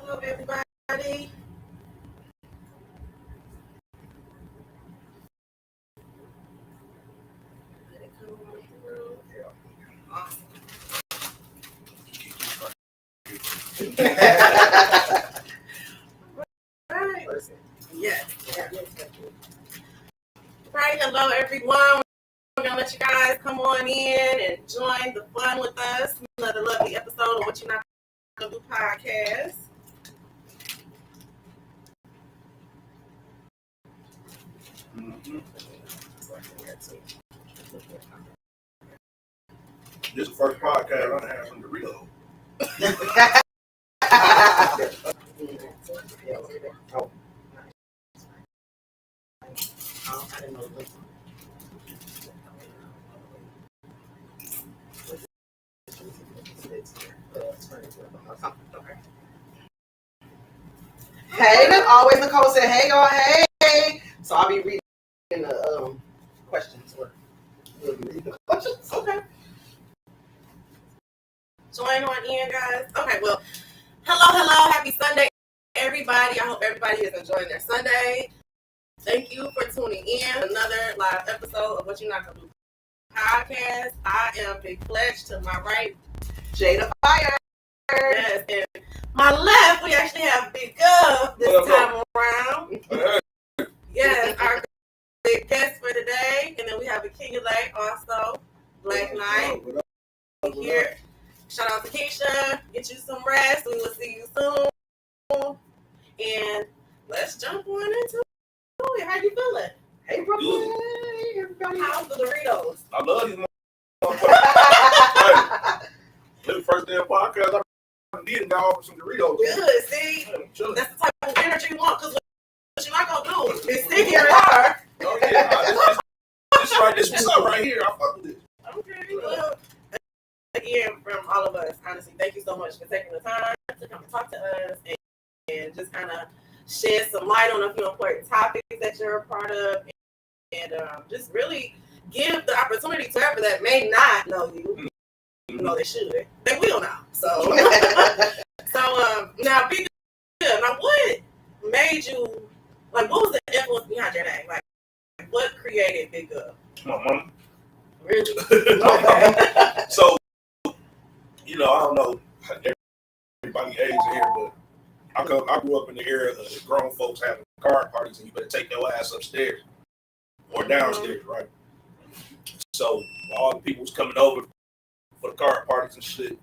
Hello, everybody. Right. Yes. Right. Hello, everyone. We're gonna let you guys come on in and join the fun with us. Another lovely episode of What You Not Gonna Do podcast. This is the first podcast I have some Doritos. Hey, that's always Nicole said, hey, y'all, hey. So I'll be reading the questions. Okay. Join on in, guys. Okay, well, hello. Happy Sunday, everybody. I hope everybody is enjoying their Sunday. Thank you for tuning in. Another live episode of What You Not Gonna Do podcast. I am Big Fletch. To my right, Jada Fire. yes, and my left, we actually have Big Gov this time around. Yes, our big guest for today. And then we have a King of Lake also, Black Knight. Here. Shout out to Keisha. Get you some rest. We will see you soon. And let's jump on into it. How you feeling? Hey, Brooklyn. Hey, everybody. How's the Doritos? I love these motherfuckers. This is the first damn podcast I did and got off some Doritos. Good. See, I'm chilling. that's the type of energy you want. Because what you're not gonna do is sit here and hard. Oh yeah, this what's up right here. I fuck with this. Okay. Well, again, from all of us, honestly, thank you so much for taking the time to come and talk to us and just kind of shed some light on a few important topics that you're a part of, and just really give the opportunity to whoever that may not know you. You know they should. They will now. So, now be good. Now, what made you like? What was the influence behind your name? Like, what created Big Up? My mom. Really? Okay. So, I don't know everybody's age in here, but I grew up in the era of the grown folks having card parties, and you better take your ass upstairs or downstairs, right? So all the people was coming over for the card parties and shit.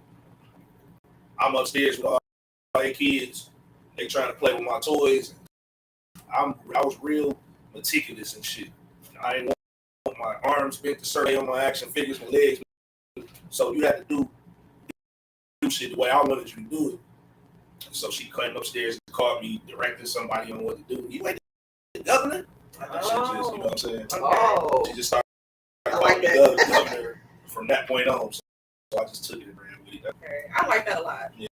I'm upstairs with all their kids. They trying to play with my toys. I was real meticulous and shit. I didn't want my arms bent to survey on my action figures, my legs. So you had to do shit the way I wanted you to do it. So she came upstairs and called me, directing somebody on what to do. You ain't the governor? And she just, you know what I'm saying? Oh. She just started I calling like me that. governor from that point on. So I just took it and ran with it. Okay. I like that a lot. Me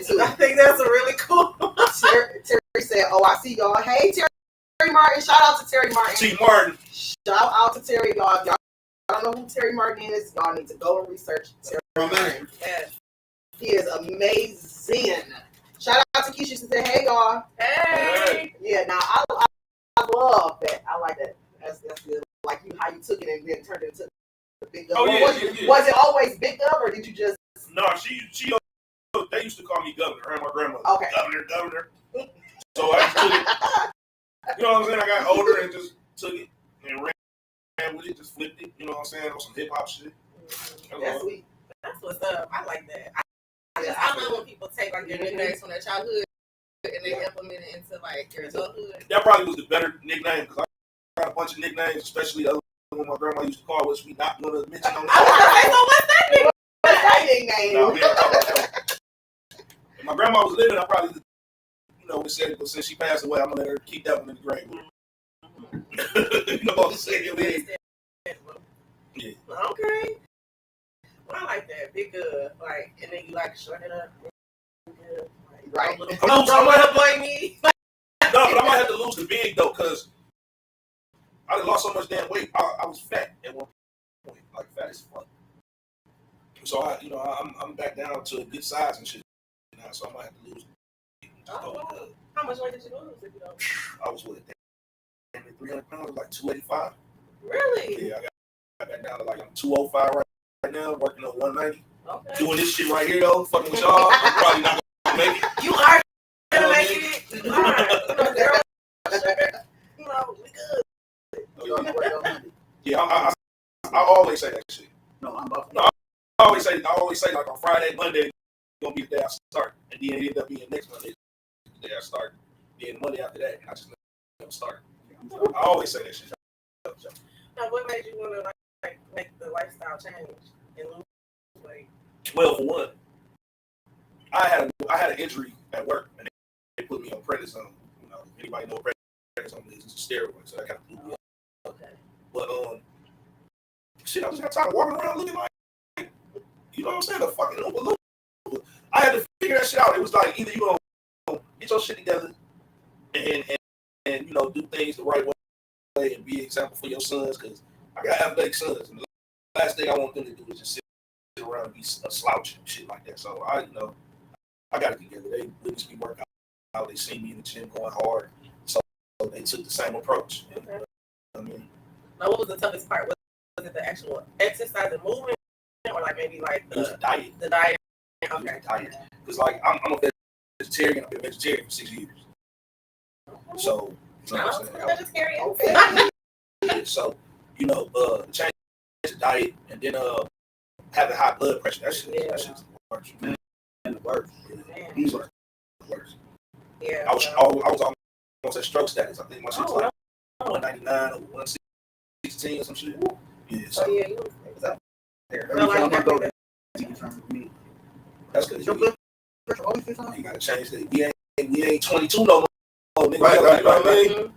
too. I think that's a really cool. Terry said, oh, I see y'all. Hey, Terry Martin. Shout out to Terry Martin. T. Martin. Shout out to Terry, y'all. If y'all don't know who Terry Martin is, y'all need to go and research Terry Martin. Yes. He is amazing. Shout out to Keisha. She said, hey, y'all. Hey. Yeah, now I love that. I like that. That's good. Like how you took it and then turned it into the Big Up. Oh, yeah, Was it always Big Up, or did you just? No, she they used to call me governor, her and my grandmother. Okay. Governor. So I just took it. You know what I'm saying? I got older and just took it and ran with it, just flipped it. You know what I'm saying? On some hip hop shit. That's sweet. That's what's up. I like that. I love when people take like their nicknames from their childhood and they implement it into like your adulthood. That probably was the better nickname because I got a bunch of nicknames, especially the other one my grandma used to call, which we not going to mention on I was gonna say, so what's that name? What's that nickname? No, we don't talk about that. If my grandma was living, I probably, we said it, but since she passed away, I'm going to let her keep that one in the grave. You know what I'm saying? Yeah. Okay. Well, I like that. Big good. Like, and then you like shorten it up. Good. Like, Right. Don't want to blame me. No, but I might have to lose the big though, because I done lost so much damn weight. I was fat at one point, like fat as fuck. So I'm back down to a good size and shit now. So I might have to lose Oh, wow. How much weight did you lose? If you don't? I was with 300 pounds, like 285. Really? Yeah, I got down to like I'm 205 right now, working on 190. Okay. Doing this shit right here though, fucking with y'all, I'm probably not gonna make it. You are gonna make it. You are. Girl, we good. Yeah, I always say that shit. No, I'm about. No, I always say like on Friday, Monday gonna be the day I start, and then it end up being next Monday the day I start. Then Monday after that, I just never start. I always say that shit. Now, what made you want to like make the lifestyle change and lose weight? Well, for one, I had an injury at work, and they put me on prednisone. You know, anybody know what prednisone is? It's a steroid, so that kind of blew me up. Okay. But shit, I just got tired of walking around looking like, you know what I'm saying, a fucking Oompa Loompa. I had to figure that shit out. It was like either you gonna get your shit together and you know do things the right way and be an example for your sons, because I got athletic sons, and the last thing I want them to do is just sit around and be a slouch and shit like that. So I got it together. They witnessed me work out. They see me in the gym going hard, so they took the same approach. Okay. I mean, now, what was the toughest part? Was it the actual exercise and movement, or like maybe like it was a diet. The diet. Okay. Diet. Because like I'm a vegetarian. I've been vegetarian for 6 years. So you know what I'm saying? Vegetarian. Okay. Yeah, so you know, change the diet and then having high blood pressure. That shit's the worst. Man, the worst. These are the worst. Yeah. I was almost at stroke status. I think my shit's like 199 or 116 or some shit. Yeah. So yeah, you was out there. That's good. You gotta change that. We ain't 22 no more. Nigga. Right.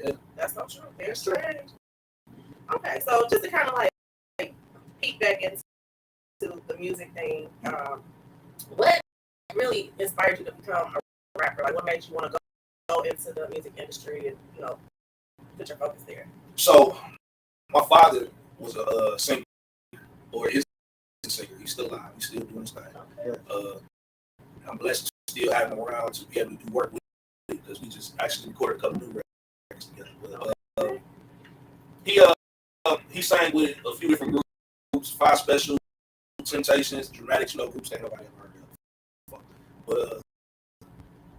Yeah. That's so true. Very strange. Okay, so just to kind of like peek back into the music thing, what really inspired you to become a rapper? Like, what made you want to go into the music industry and, you know, put your focus there? So, my father was a singer, or is a singer. He's still alive. He's still doing his thing. Okay. I'm blessed to still have him around to be able to do work with him, because we just actually recorded a couple new records together. But, he sang with a few different groups, Five Special, Temptations, Dramatics, groups that nobody ever heard of. But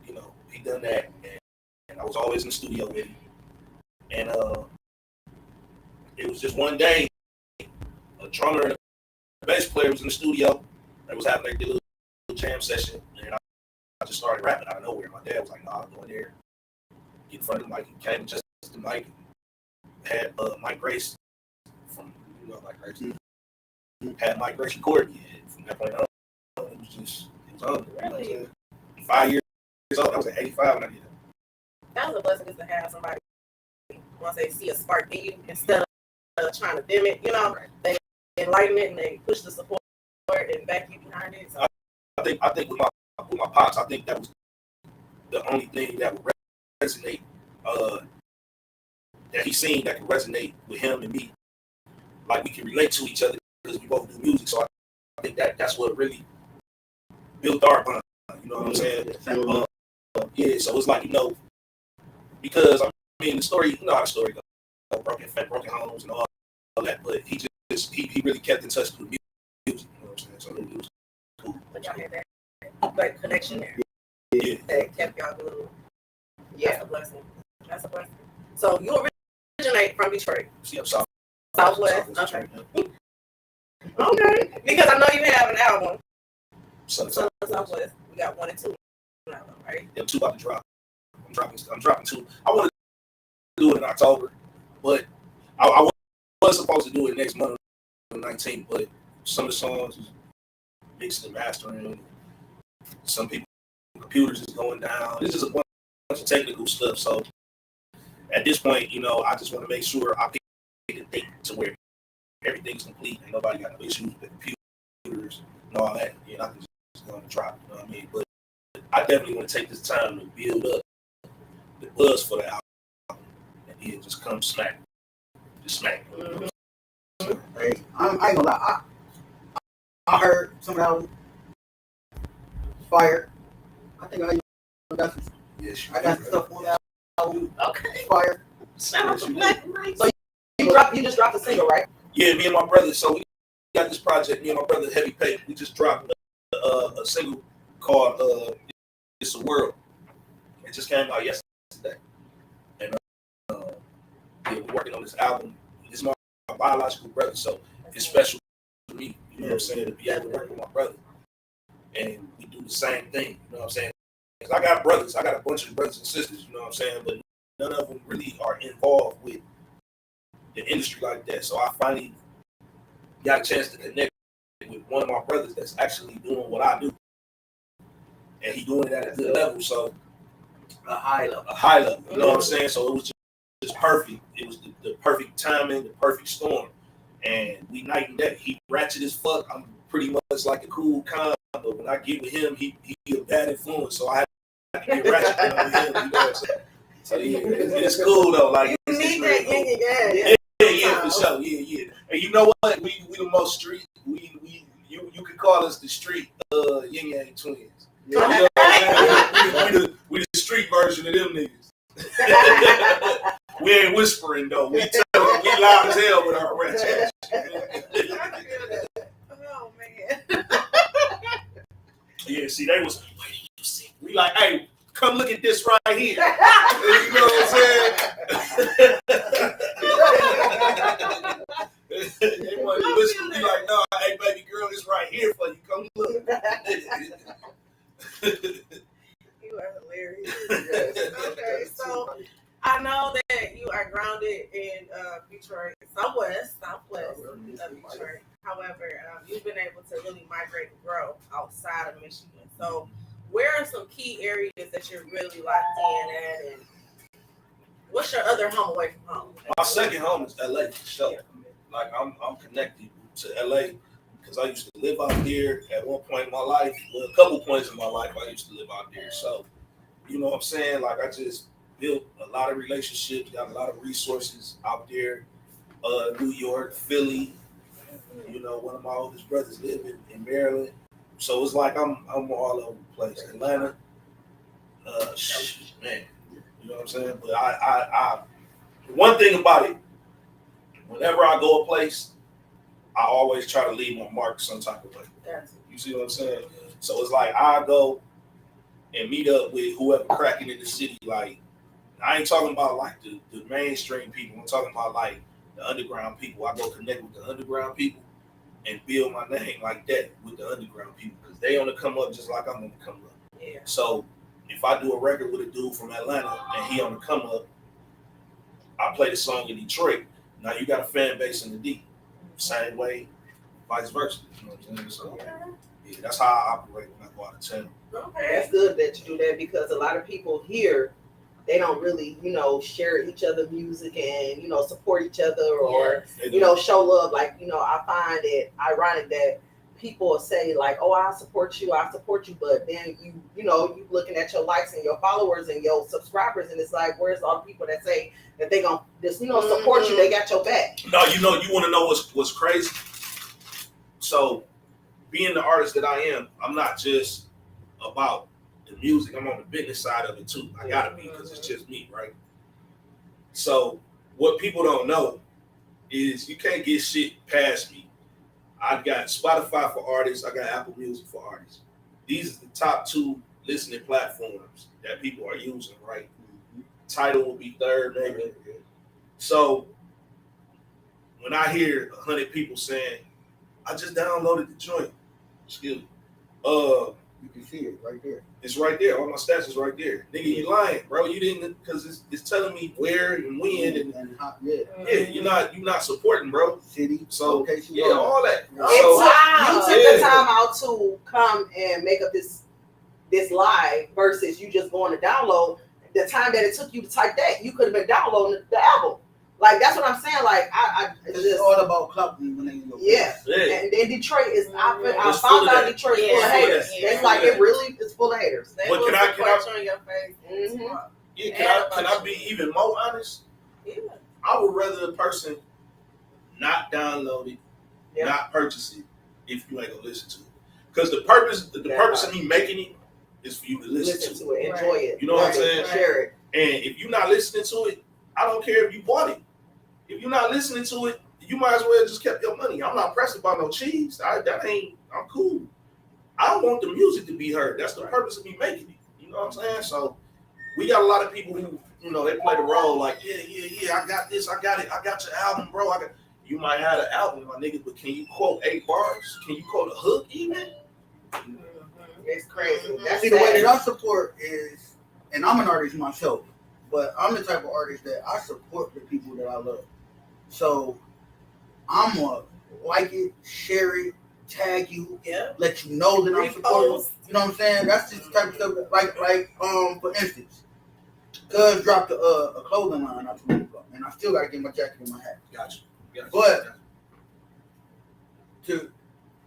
you know, he done that, and I was always in the studio with him. And it was just one day, a drummer and a bass player was in the studio. They was having their little jam session, and I just started rapping out of nowhere. My dad was like, "Nah, I'm going there." Get in front of the mic. He came just the mic. Had Mike Grace from Mike Grace. Had Mike Grace recording it. From that point on, it was on. Really? You know 5 years old. I was at 85 when I did it. That was a blessing just to have somebody, once they see a spark in you, instead of trying to dim it, you know, they enlighten it and they push the support and back you behind it. So. I think with my pops, I think that was the only thing that would resonate. That he seen that could resonate with him and me, like we can relate to each other because we both do music. So I think that's what really built our bond. You know what I'm saying? Yeah. So it's like, because I mean the story, you know how the story goes, broken homes and all that. But he really kept in touch with music. You know what I'm saying? So it was cool. But y'all had that connection there. Yeah. That kept y'all glued. Yeah. That's a blessing. That's a blessing. So you originate from Detroit. Yeah, Southwest. Okay. Okay. Because I know you have an album. Southwest. We got 1 and 2 album, right? Yeah, 2 about to drop. I'm dropping 2. I want to do it in October, but I was supposed to do it next month on the 19th, but some of the songs was mixing and mastering. Some people computers is going down. It's just a bunch of technical stuff. So at this point, I just want to make sure I pick a date to where everything's complete and nobody got no issues with the computers and all that. I can just go and drop. You know what I mean? But I definitely want to take this time to build up the buzz for the album, and then just come smack. Just smack. Mm-hmm. Hey, I ain't gonna lie. I heard some of the album fire. I think I Yes, I got stuff on that. Okay. Fire. Shout out to Black Mike. So you just dropped a single, right? Yeah, me and my brother. So we got this project. Me and my brother, Heavy Paper. We just dropped a single called "It's a World." It just came out yesterday, and yeah, we're working on this album. This is my biological brother, so it's special to me. You know what I'm saying, to be able to work with my brother, and we do the same thing. You know what I'm saying? 'Cause I got brothers. I got a bunch of brothers and sisters. You know what I'm saying? But none of them really are involved with the industry like that. So I finally got a chance to connect with one of my brothers that's actually doing what I do, and he doing it at a good level. So A high level. you know what I'm saying? So it was just perfect. It was the perfect timing, the perfect storm, and we night and day. He ratchet as fuck. I'm pretty much like a cool con, but when I get with him, he a bad influence. So I have to get ratchet with him. You know what I'm saying? So yeah, it's cool though. Like You need really that yin and yang. Yeah, for sure. Yeah. And you know what? We the most street. You could call us the street yin yang twins. You know what I'm saying? we the street version of them niggas. We ain't whispering though. We loud as hell with our ratchet. Oh man. Yeah, see, they was. We like, hey, come look at this right here. You know what I'm saying? They want to listen. Be like, no, hey, baby girl, this right here for you. Come look. You are hilarious. Okay, so I know that you are grounded in Detroit, southwest of Detroit. However, you've been able to really migrate and grow outside of Michigan. So, where are some key areas that you're really locked in at, and what's your other home away from home? My second home is LA, for sure. Like I'm connected to LA because I used to live out there at one point in my life. Well, a couple points in my life, I used to live out there. So, you know what I'm saying? Like I just built a lot of relationships, got a lot of resources out there. New York, Philly. You know, one of my oldest brothers live in Maryland. So it's like I'm all over the place. Atlanta, man, you know what I'm saying? But I one thing about it, whenever I go a place, I always try to leave my mark some type of way. You see what I'm saying? So it's like I go and meet up with whoever cracking in the city. Like I ain't talking about like the mainstream people. I'm talking about like the underground people. I go connect with the underground people and build my name like that with the underground people because they on the come up just like I'm on the come up. Yeah. So if I do a record with a dude from Atlanta and he on the come up, I play the song in Detroit. Now you got a fan base in the D. Same way, vice versa. You know what I'm saying? So yeah, that's how I operate when I go out of town. Okay. That's good that you do that because a lot of people here, they don't really, share each other music and, support each other or, show love. Like, I find it ironic that people say like, oh, I support you. But then you looking at your likes and your followers and your subscribers. And it's like, where's all the people that say that they gonna just, support you? They got your back. No, you want to know what's crazy? So being the artist that I am, I'm not just about the music. I'm on the business side of it too. I gotta be because it's just me, right? So what people don't know is you can't get shit past me. I've got Spotify for artists. I got Apple Music for artists. These are the top 2 listening platforms that people are using, right? Tidal will be third, maybe. So when I hear 100 people saying, I just downloaded the joint, excuse me, you can see it right there. It's right there. All my stats is right there. Nigga, you lying, bro. You didn't, because it's telling me where and when and how, you're not supporting, bro. City, so location, all that. You took the time out to come and make up this live versus you just going to download. The time that it took you to type that, you could have been downloading the album. Like that's what I'm saying. Like it's all about clubbing when they go. Yeah. And Detroit is. I found out Detroit is full of haters. It's like it really is full of haters. They will support you in your face. Mm-hmm. Yeah, can I be even more honest? Yeah. I would rather a person not download it, not purchase it, if you ain't gonna listen to it. Because the purpose of me making it is for you to listen to it, enjoy it. You know what I'm saying? Share it. And if you're not listening to it, I don't care if you bought it. If you're not listening to it, you might as well just kept your money. I'm not pressed about no cheese. I'm cool. I want the music to be heard. That's the purpose of me making it. You know what I'm saying? So we got a lot of people who, they play the role like, yeah, I got this, I got it, I got your album, bro. You might have an album, my nigga, but can you quote 8 bars? Can you quote a hook even? It's crazy. That's See, the way that I support is, and I'm an artist myself, but I'm the type of artist that I support the people that I love. So I'm gonna like it, share it, tag you, let you know that I'm supporting you. You know what I'm saying? That's just the type of stuff that, like for instance, Cuz dropped a clothing line not too long ago, and I still gotta get my jacket and my hat. Gotcha. But to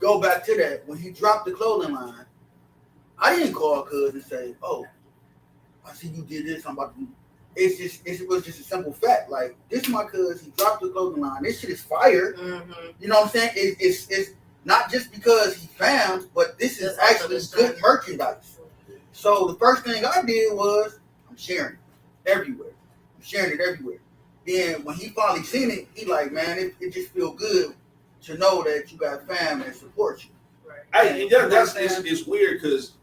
go back to that, when he dropped the clothing line, I didn't call Cuz and say, "Oh, I see you did this. I'm about to do." It was just a simple fact. Like, this is my cuz. He dropped the clothing line. This shit is fire. Mm-hmm. You know what I'm saying? It's not just because he found, but this is actually good merchandise. So the first thing I did was I'm sharing it everywhere. Then when he finally seen it, he like, man, it just feel good to know that you got fam that supports you. Right. Hey, it's weird because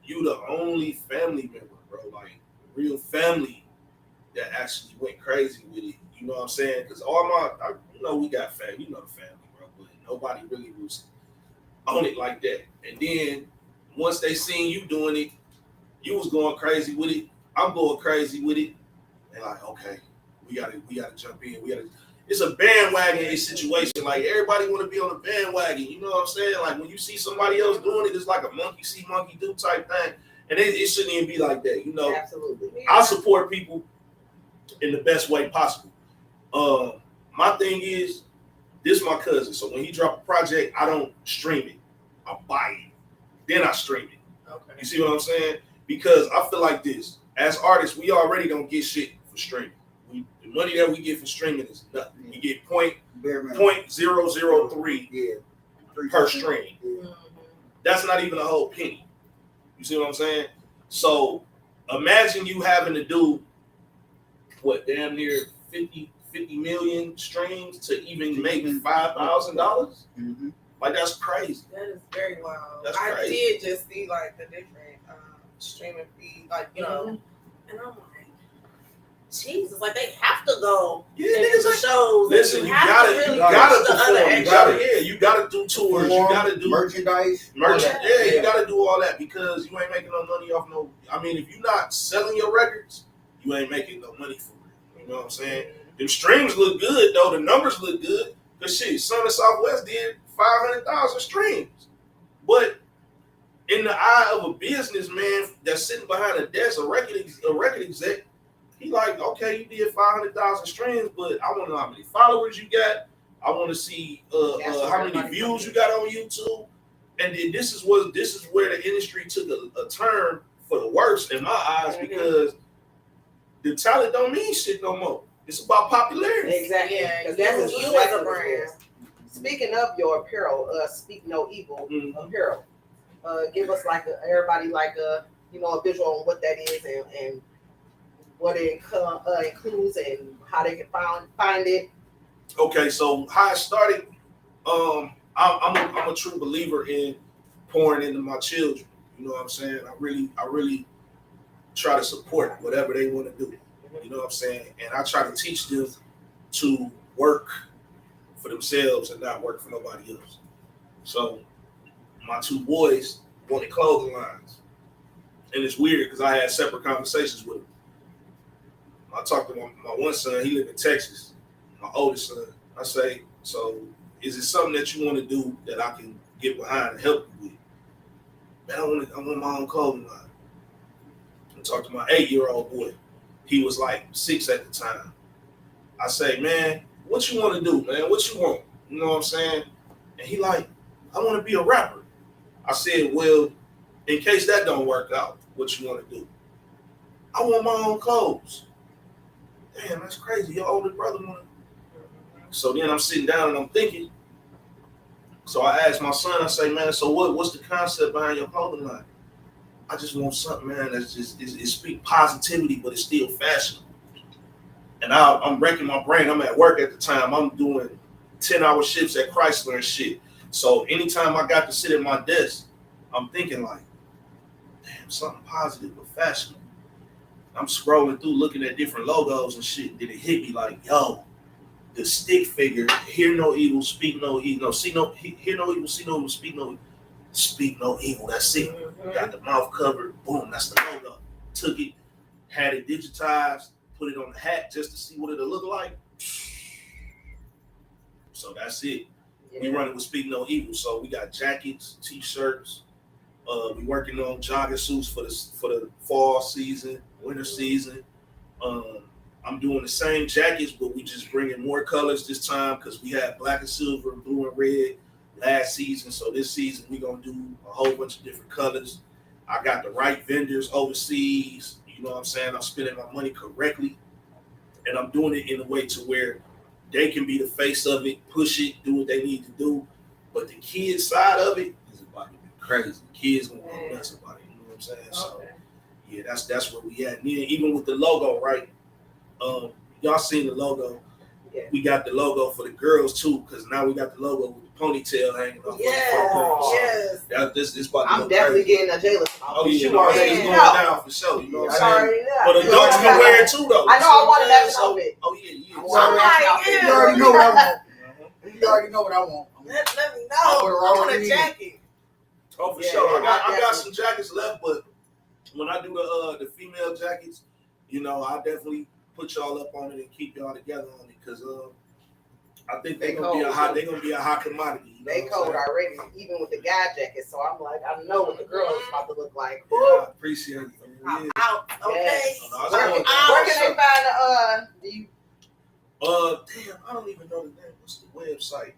you the only family member, bro. Like, real family that actually went crazy with it. You know what I'm saying? Because we got family. You know the family, bro. But nobody really was on it like that. And then once they seen you doing it, you was going crazy with it. I'm going crazy with it. They're like, okay, we gotta jump in. It's a bandwagon situation. Like, everybody want to be on the bandwagon. You know what I'm saying? Like, when you see somebody else doing it, it's like a monkey see, monkey do type thing. And it shouldn't even be like that, you know. Absolutely. I support people in the best way possible. My thing is, this is my cousin. So when he drop a project, I don't stream it. I buy it. Then I stream it. Okay. You see what I'm saying? Because I feel like this. As artists, we already don't get shit for streaming. The money that we get for streaming is nothing. We get .003 per stream. Mm-hmm. That's not even a whole penny. You see what I'm saying? So imagine you having to do damn near 50 million streams to even make $5,000. Mm-hmm. Like, that's crazy. That is very wild. That's I crazy. did just see like the different streaming feed, like, you know, and I'm like, Jesus, like, they have to go into shows. Listen, you gotta perform. You gotta do tours. You gotta do merchandise. You gotta do all that because you ain't making no money off no. I mean, if you're not selling your records, you ain't making no money for it. You know what I'm saying? Them streams look good though. The numbers look good. Cause shit, Sun and Southwest did 500,000 streams, but in the eye of a businessman that's sitting behind a desk, a record exec. He like, okay, you did 500,000 streams, but I want to know how many followers you got. I want to see how many views you got on YouTube. And then this is where the industry took a turn for the worse in my eyes because the talent don't mean shit no more. It's about popularity. Exactly. Yeah, that's you as a brand. Speaking of your apparel, Speak No Evil apparel. Give us everybody a visual on what that is and what it includes and how they can find it. Okay, so how it started, I'm a true believer in pouring into my children. You know what I'm saying? I really try to support whatever they want to do. You know what I'm saying? And I try to teach them to work for themselves and not work for nobody else. So my 2 boys wanted clothing lines. And it's weird because I had separate conversations with them. I talked to my one son, he lived in Texas, my oldest son. I say, so is it something that you want to do that I can get behind and help you with? Man, I want my own clothing line. I talked to my 8-year-old boy. He was like 6 at the time. I say, man, what you want to do, man? What you want? You know what I'm saying? And he like, I want to be a rapper. I said, well, in case that don't work out, what you want to do? I want my own clothes. Damn, that's crazy. Your older brother wanted. So then I'm sitting down and I'm thinking. So I asked my son, I say, man, so what's the concept behind your clothing line? I just want something, man, that's just it speak positivity, but it's still fashionable. And I'm wrecking my brain. I'm at work at the time. I'm doing 10-hour shifts at Chrysler and shit. So anytime I got to sit at my desk, I'm thinking like, damn, something positive but fashionable. I'm scrolling through looking at different logos and shit. Then it hit me like, yo, the stick figure, hear no evil, speak no evil, hear no evil, see no evil, speak no evil. That's it. Got the mouth covered, boom, that's the logo. Took it, had it digitized, put it on the hat just to see what it'll look like. So that's it. Yeah. We running with Speak No Evil. So we got jackets, t-shirts. We working on jogging suits for the fall season, winter season. I'm doing the same jackets, but we just bringing more colors this time because we had black and silver, blue and red last season. So this season we gonna do a whole bunch of different colors. I got the right vendors overseas. You know what I'm saying? I'm spending my money correctly, and I'm doing it in a way to where they can be the face of it, push it, do what they need to do. But the kids side of it is about to be crazy. The kids gonna go nuts about it. You know what I'm saying? Okay. So yeah, that's where we at. And then even with the logo, right? Y'all seen the logo? Yeah. We got the logo for the girls too, because now we got the logo with the ponytail hanging off. Yes. This about to I'm definitely crazy. getting a Jayla. Oh yeah, it's going down for sure. You know what I'm saying? Yeah. But adults can wear it too, though. I know I want to have an outfit. Oh yeah. You already know what I want. You already know what I want. Let me know. I want a jacket. Oh, for sure. I got some jackets left, but when I do the female jackets, you know, I definitely put y'all up on it and keep y'all together on it because I think they're gonna be a hot commodity. You know they cold already, even with the guy jacket. So I'm like, I know what the girl is about to look like. Yeah, I appreciate it. I'm out. Okay. Yes. Where can they find damn, I don't even know the name. What's the website?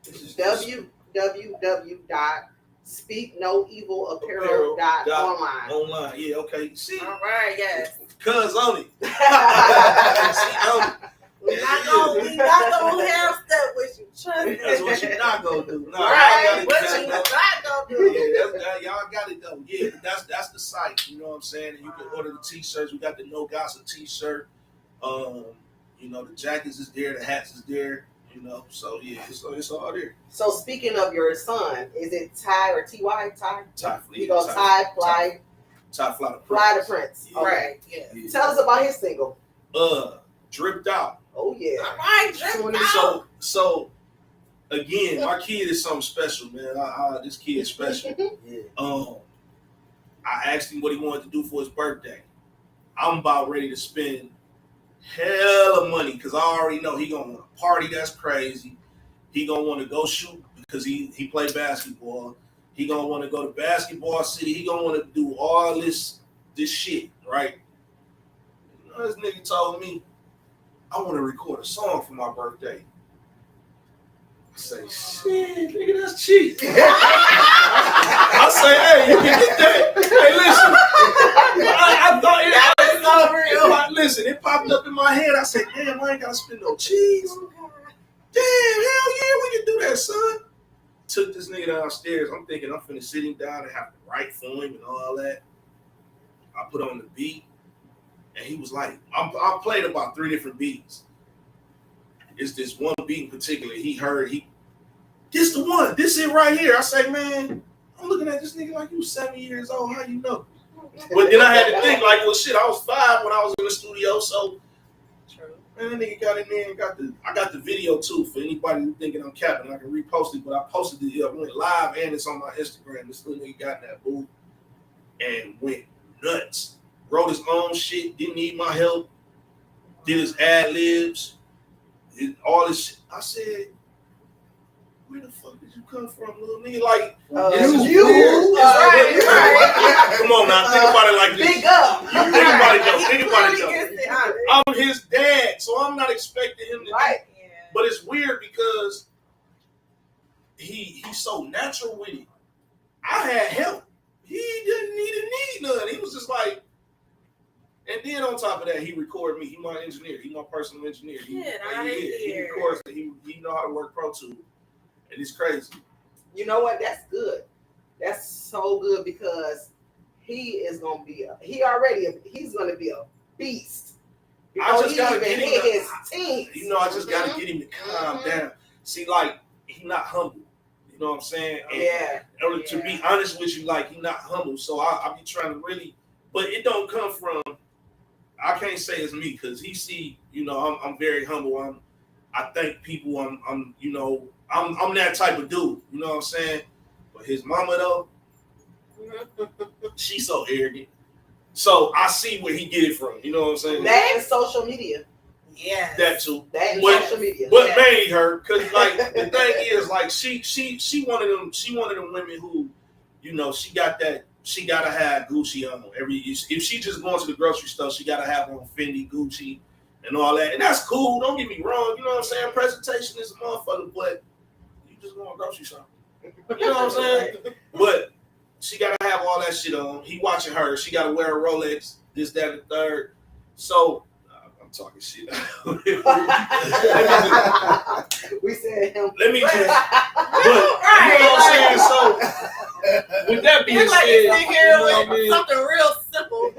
www.speaknoevilapparel.online. Online, yeah, okay. See? All right, yes. Cuz on it. We not gonna have step with you. Trust me. That's what you're not gonna do. No, right. What you not gonna do. Yeah, y'all got it though. Yeah, that's the site. You know what I'm saying? And you can order the t-shirts. We got the No Gossip t-shirt. You know, the jackets is there, the hats is there. You know, so yeah, it's all there. So speaking of your son, is it Ty or Ty? Ty. You go Ty Fly the Prince. Yeah. Right. Yeah. Tell us about his single. Dripped Out. Oh yeah. All right, Dripped Out. So again, my kid is something special, man. This kid is special. I asked him what he wanted to do for his birthday. I'm about ready to spend hella money because I already know he gonna want to party. That's crazy. He gonna want to go shoot because he play basketball. He gonna want to go to Basketball City. He gonna want to do all this shit, right? You know, this nigga told me I want to record a song for my birthday. I say, shit, nigga, that's cheap. I say, hey, you can get that. Hey, listen. I thought it was so real. Listen, it popped up in my head. I said, damn, I ain't got to spend no cheese. Damn, hell yeah, we can do that, son. Took this nigga downstairs. I'm thinking I'm finna sit him down and have to write for him and all that. I put on the beat, and he was like, I played about 3 different beats. It's this one beat in particular. He heard, this the one. This it right here. I say, man, I'm looking at this nigga like you 7 years old. How you know? But then I had to think like, well, shit, I was 5 when I was in the studio, so man, that nigga got in there and I got the video too for anybody who thinking I'm capping. I can repost it, but I posted it. I went live and it's on my Instagram. This little nigga got in that booth and went nuts. Wrote his own shit. Didn't need my help. Did his ad libs. All this shit. I said, where the fuck did you come from, little nigga? Like, you. Right. Come on now, think about it like this. Big up. You think about it though. Think about it though. I'm his dad, so I'm not expecting him to. Right. Yeah. But it's weird because he's so natural with it. I had help. He didn't need none. He was just like. And then on top of that, he recorded me. He my engineer. He my personal engineer. He records it. He know how to work Pro Tools. And it's crazy. You know what? That's good. That's so good because he's gonna be a beast. I just gotta get get him his teeth. You know, I just gotta get him to calm down. See, like, he not humble. You know what I'm saying? And to be honest with you, like, he not humble. So I be trying to really, but it don't come from, I can't say it's me, because he see, you know, I'm very humble. I thank people. I'm you know, I'm that type of dude. You know what I'm saying? But his mama though, she's so arrogant. So I see where he get it from. You know what I'm saying? That and social media. Yeah. That too. That and social media. But mainly her, because like the thing is, like she one of them women who, you know, she gotta have Gucci on if she just going to the grocery store, she gotta have on Fendi, Gucci, and all that. And that's cool. Don't get me wrong. You know what I'm saying? Presentation is a motherfucker, but you just going grocery shopping. You know what I'm saying? But she gotta have all that shit on. He watching her. She gotta wear a Rolex, this, that, and the third. So I'm talking shit. We said him. Let me just. But you know what I'm saying? So with that being said, you know what I mean? Something real simple.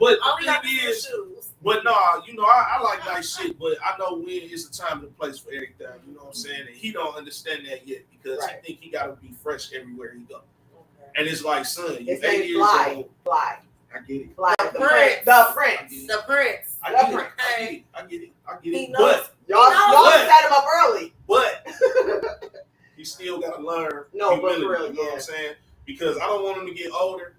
But all we got it is. shoes. But nah, you know, I like nice shit, but I know when it's a time and a place for everything. You know what I'm saying? And he don't understand that yet because he think he gotta be fresh everywhere he go. Okay. And it's like, son, you 8 years old. Fly. I get it. Fly. The Prince. I get it. He knows. But y'all set him up early. But he still gotta learn humility. You know what I'm saying? Because I don't want him to get older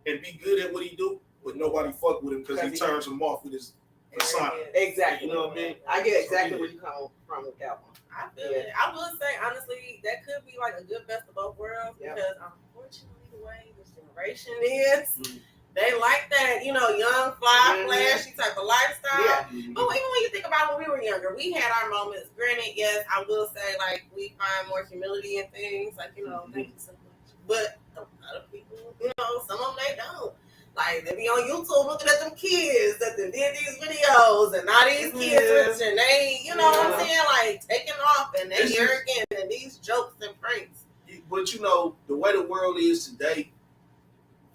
and be good at what he do, but nobody fuck with him because he turns him off with his persona. Exactly. You know what I mean? I get exactly where you come from with that one. I feel it. I will say, honestly, that could be like a good best of both worlds because unfortunately the way this generation is, they like that, you know, young, fly, flashy type of lifestyle. Yeah. But even when you think about when we were younger, we had our moments. Granted, yes, I will say, like, we find more humility in things. Like, you know, thank you so much. But a lot of people, you know, some of them, they don't. Like, they be on YouTube looking at them kids that did these videos, and now these kids rich, and they, you know what I'm saying, like, taking off, and they arrogant, and these jokes and pranks. But, you know, the way the world is today,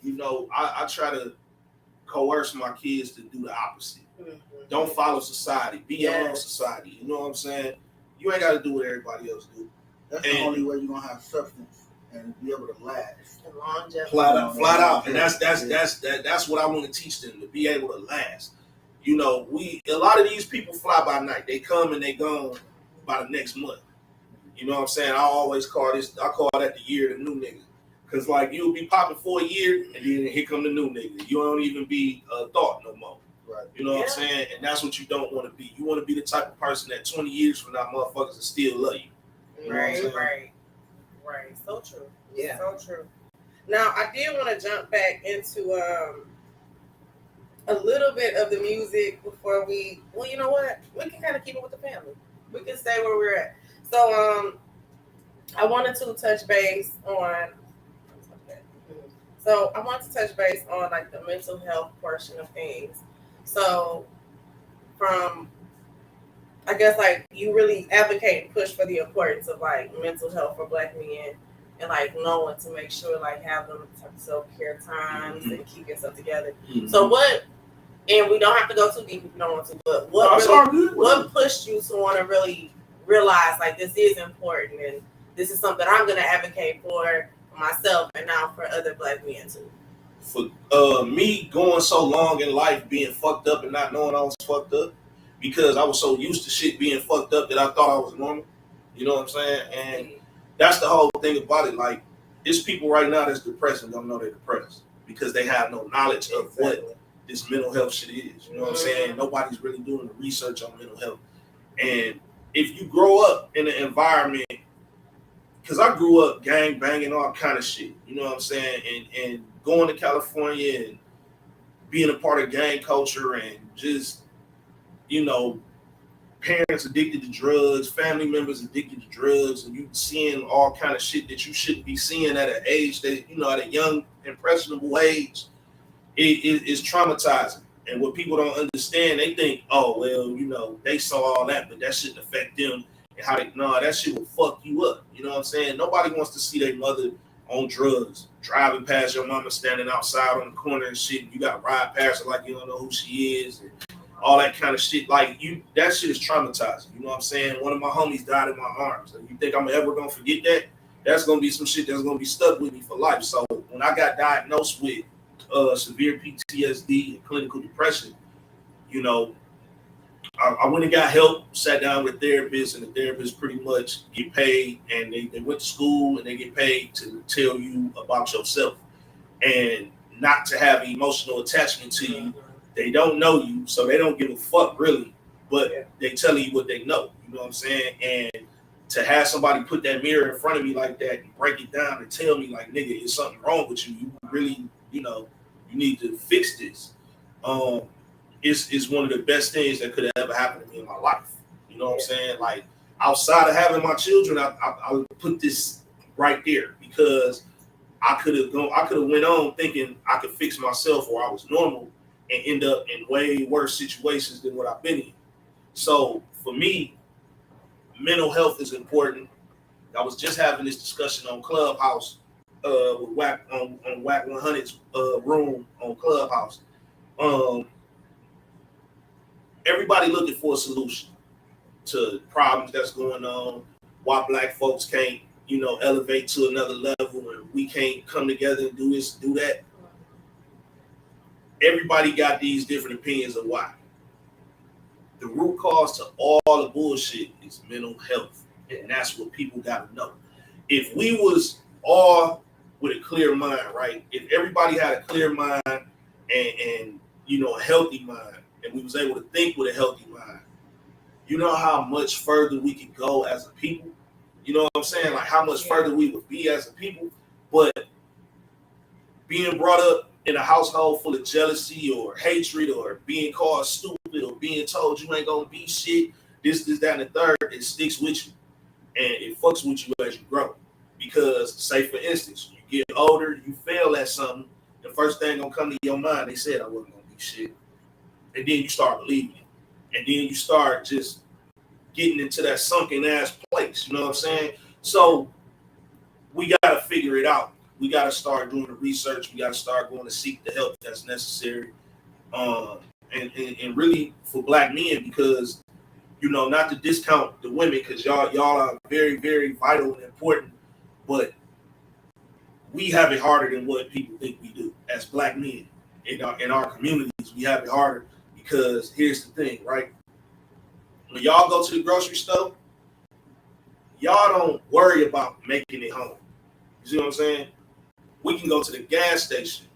you know, I try to coerce my kids to do the opposite. Don't follow society. Be your own society. You know what I'm saying? You ain't got to do what everybody else do. That's the only way you're going to have substance and be able to last. Flat out. And that's what I want to teach them, to be able to last. You know, a lot of these people fly by night. They come and they gone by the next month. You know what I'm saying? I call that the year of the new nigga. Because, like, you'll be popping for a year, and then here come the new nigga. You don't even be a thought no more. Right. You know what I'm saying? And that's what you don't want to be. You want to be the type of person that 20 years from now, motherfuckers will still love you. You know Right. So true. Yeah. So true. Now, I did want to jump back into a little bit of the music before we, well, you know what? We can kind of keep it with the family. We can stay where we're at. So, I wanted to touch base on, like the mental health portion of things. So from, I guess, like, you really advocate and push for the importance of like mental health for Black men and like knowing to make sure like have them self-care times and keep yourself together. So what, and we don't have to go too deep if you don't want to, but what pushed you to want to really realize like this is important and this is something I'm going to advocate for myself and now for other Black men too? For me going so long in life being fucked up and not knowing I was fucked up because I was so used to shit being fucked up that I thought I was normal. You know what I'm saying? And that's the whole thing about it. Like, there's people right now that's depressed and don't know they're depressed because they have no knowledge of what this mental health shit is. You know what I'm saying? Nobody's really doing the research on mental health. And if you grow up in an environment, because I grew up gang banging, all kind of shit, you know what I'm saying? And going to California and being a part of gang culture and just, you know, parents addicted to drugs, family members addicted to drugs, and you seeing all kind of shit that you shouldn't be seeing at an age that, you know, at a young, impressionable age, it's traumatizing. And what people don't understand, they think, oh, well, you know, they saw all that, but that shouldn't affect them. And how that shit will fuck you up. You know what I'm saying? Nobody wants to see their mother on drugs, driving past your mama standing outside on the corner and shit. And you got to ride past her like you don't know who she is. And all that kind of shit. Like that shit is traumatizing. You know what I'm saying? One of my homies died in my arms. And you think I'm ever gonna forget that? That's gonna be some shit that's gonna be stuck with me for life. So when I got diagnosed with severe PTSD and clinical depression, you know, I went and got help, sat down with therapists, and the therapists pretty much get paid, and they went to school and they get paid to tell you about yourself and not to have emotional attachment to you. They don't know you, so they don't give a fuck really, but they telling you what they know. You know what I'm saying? And to have somebody put that mirror in front of me like that and break it down and tell me like, nigga, is something wrong with you? You really, you know, you need to fix this. It's one of the best things that could have ever happened to me in my life. You know what I'm saying? Like outside of having my children, I put this right there because I could have went on thinking I could fix myself or I was normal and end up in way worse situations than what I've been in. So for me, mental health is important. I was just having this discussion on Clubhouse with Whack on Whack 100's room on Clubhouse. Everybody looking for a solution to problems that's going on. Why black folks can't, you know, elevate to another level and we can't come together and do this, do that. Everybody got these different opinions of why. The root cause to all the bullshit is mental health. And that's what people got to know. If we was all with a clear mind, right? If everybody had a clear mind and you know, a healthy mind, and we was able to think with a healthy mind, you know how much further we could go as a people? You know what I'm saying? Like how much further we would be as a people. But being brought up in a household full of jealousy or hatred or being called stupid or being told you ain't gonna be shit, this, that, and the third, it sticks with you. And it fucks with you as you grow. Because, say for instance, you get older, you fail at something, the first thing gonna come to your mind, they said I wasn't gonna be shit. And then you start believing it. And then you start just getting into that sunken ass place. You know what I'm saying? So we gotta figure it out. We gotta start doing the research. We gotta start going to seek the help that's necessary. And really for black men, because you know, not to discount the women, because y'all are very, very vital and important, but we have it harder than what people think we do as black men in our communities. We have it harder because here's the thing, right? When y'all go to the grocery store, y'all don't worry about making it home. You see what I'm saying? We can go to the gas station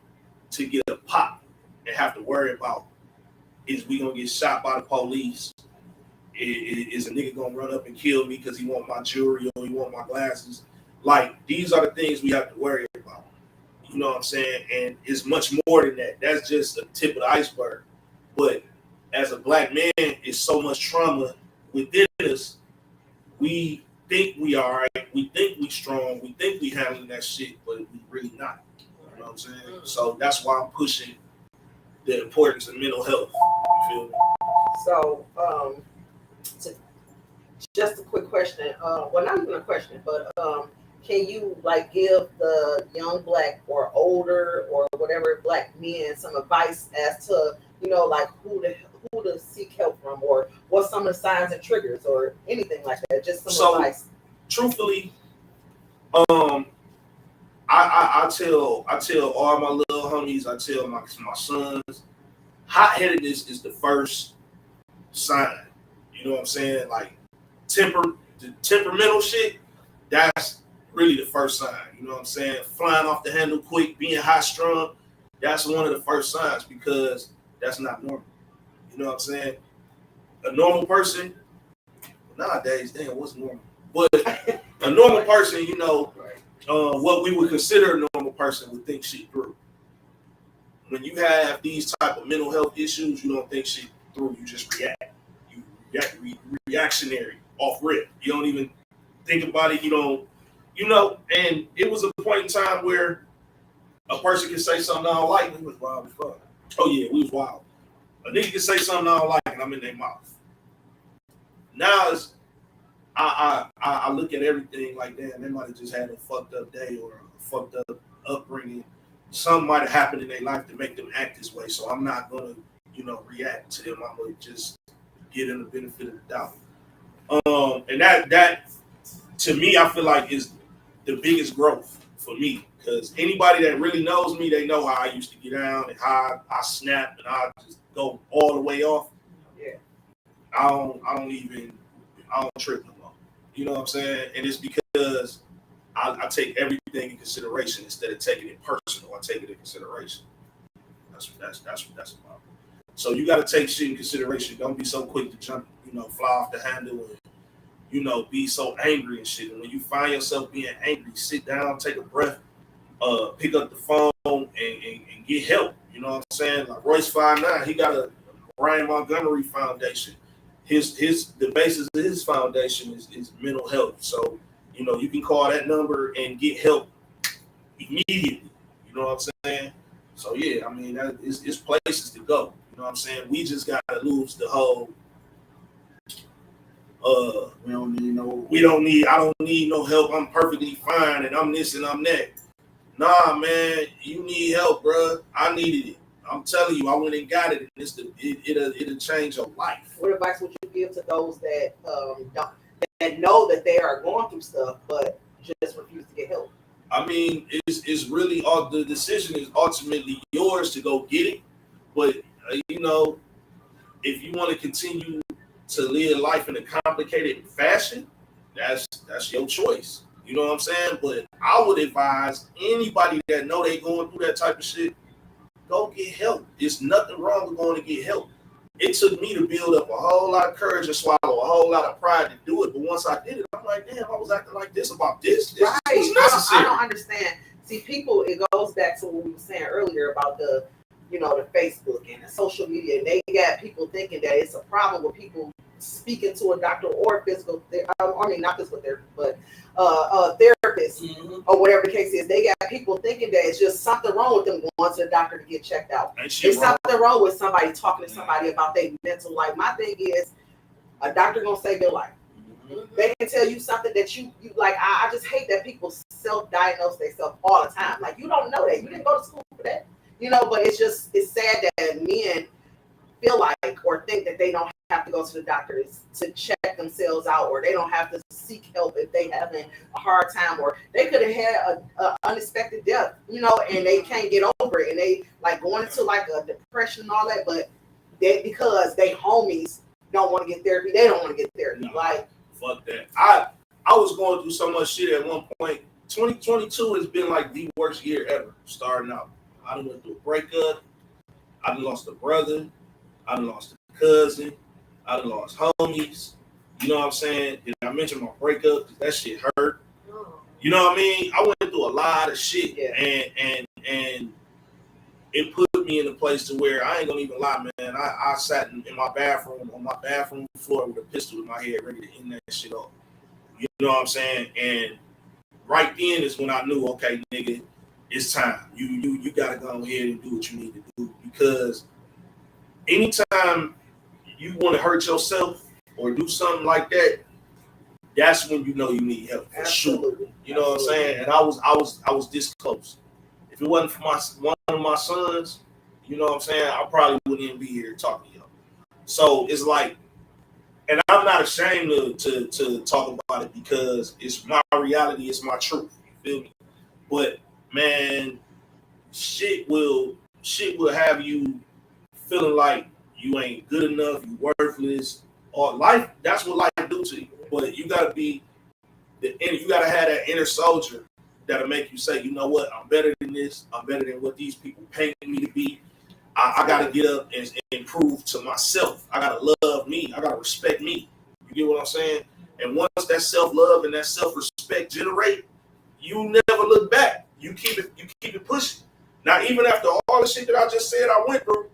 to get a pop and have to worry about, is we gonna get shot by the police? Is a nigga gonna run up and kill me because he want my jewelry or he want my glasses? Like, these are the things we have to worry about. You know what I'm saying? And it's much more than that. That's just a tip of the iceberg. But as a black man, it's so much trauma within us. We think we are right. We think we strong. We think we handling that shit, but we really not. You know what I'm saying? So that's why I'm pushing the importance of mental health. You feel me? So, just a quick question. Well, not even a question, but can you like give the young black or older or whatever black men some advice as to, you know, like who to seek help from, or what some of the signs and triggers or anything like that? Just some advice. Truthfully, I tell all my little homies, I tell my sons, hot-headedness is the first sign. You know what I'm saying? Like the temperamental shit, that's really the first sign. You know what I'm saying? Flying off the handle quick, being high-strung, that's one of the first signs, because that's not normal. You know what I'm saying? A normal person, nowadays, damn, what's normal? But a normal person, you know, what we would consider a normal person would think shit through. When you have these type of mental health issues, you don't think shit through. You just react. You react reactionary off rip. You don't even think about it. You don't, you know. And it was a point in time where a person can say something I don't like. We was wild as fuck. Oh yeah, we was wild. A nigga can say something I don't like, and I'm in their mouth. Now it's I I look at everything like, damn, they might have just had a fucked up day or a fucked up upbringing. Something might have happened in their life to make them act this way. So I'm not gonna, react to them. I'm gonna just give them the benefit of the doubt. And that to me, I feel like is the biggest growth for me, because anybody that really knows me, they know how I used to get down and how I snap and I just go all the way off. Yeah. I don't trip no more. You know what I'm saying? And it's because I take everything in consideration instead of taking it personal. I take it in consideration. That's about. So you got to take shit in consideration. Don't be so quick to jump, fly off the handle and, be so angry and shit. And when you find yourself being angry, sit down, take a breath, pick up the phone and get help. You know what I'm saying? Like Royce 5'9", he got a Brian Montgomery Foundation. The basis of his foundation is mental health. So, you can call that number and get help immediately. You know what I'm saying? So yeah, I mean, it's places to go. You know what I'm saying? We just gotta lose the whole. I don't need no help. I'm perfectly fine, and I'm this and I'm that. Nah, man, you need help, bro. I needed it. I'm telling you, I went and got it, and it'll change your life. What advice would you give to those that that know that they are going through stuff, but just refuse to get help? I mean, it's really all the decision is ultimately yours to go get it. But if you want to continue to live life in a complicated fashion, that's your choice. You know what I'm saying? But I would advise anybody that know they going through that type of shit, go get help. There's nothing wrong with going to get help. It took me to build up a whole lot of courage and swallow a whole lot of pride to do it. But once I did it, I'm like, damn, I was acting like this about this. This right. was necessary. I don't understand. See, people, it goes back to what we were saying earlier about the Facebook and the social media. And they got people thinking that it's a problem with people speaking to a doctor or physical, not physical therapist, but a therapist or whatever the case is. They got people thinking that it's just something wrong with them going to the doctor to get checked out. It's something wrong with somebody talking to somebody about their mental life. My thing is, a doctor gonna save your life. They can tell you something that you like. I just hate that people self-diagnose themselves all the time. Like, you don't know that. You didn't go to school for that. But it's sad that men feel like or think that they don't have to go to the doctors to check themselves out, or they don't have to seek help if they having a hard time, or they could have had a unexpected death, and they can't get over it, and they like going into like a depression and all that, but because they homies don't want to get therapy, they don't want to get therapy. No, like, fuck that. I was going through so much shit at one point. 2022 has been like the worst year ever starting out. I done went through a breakup. I done lost a brother. I done lost a cousin. I done lost homies. You know what I'm saying? Did I mention my breakup? Because that shit hurt. You know what I mean? I went through a lot of shit. Yeah. And it put me in a place to where I ain't gonna even lie, man. I sat in my bathroom on my bathroom floor with a pistol in my head ready to end that shit off. You know what I'm saying? And right then is when I knew, okay, nigga, it's time. You gotta go ahead and do what you need to do, because anytime you want to hurt yourself or do something like that, that's when you know you need help for sure. You know what I'm saying? And I was this close. If it wasn't for one of my sons, you know what I'm saying, I probably wouldn't even be here talking to y'all. So it's like, and I'm not ashamed to talk about it, because it's my reality, it's my truth. You feel me? But man, shit will have you feeling like you ain't good enough, you worthless, or life. That's what life do to you. But you gotta have that inner soldier that'll make you say, you know what, I'm better than this. I'm better than what these people paint me to be. I gotta get up and prove to myself. I gotta love me. I gotta respect me. You get what I'm saying? And once that self-love and that self-respect generate, you never look back. You keep it pushing. Now, even after all the shit that I just said I went through,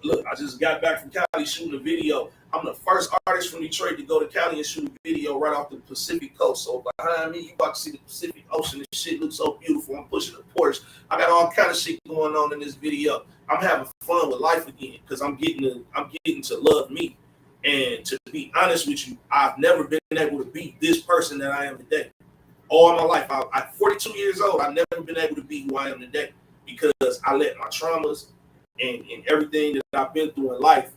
look, I just got back from Cali shooting a video. I'm the first artist from Detroit to go to Cali and shoot a video right off the Pacific coast. So behind me, you about to see the Pacific Ocean. This shit looks so beautiful. I'm pushing a Porsche. I got all kind of shit going on in this video. I'm having fun with life again, because I'm getting to love me. And to be honest with you, I've never been able to be this person that I am today. All my life, I'm 42 years old. I've never been able to be who I am today because I let my traumas and everything that I've been through in life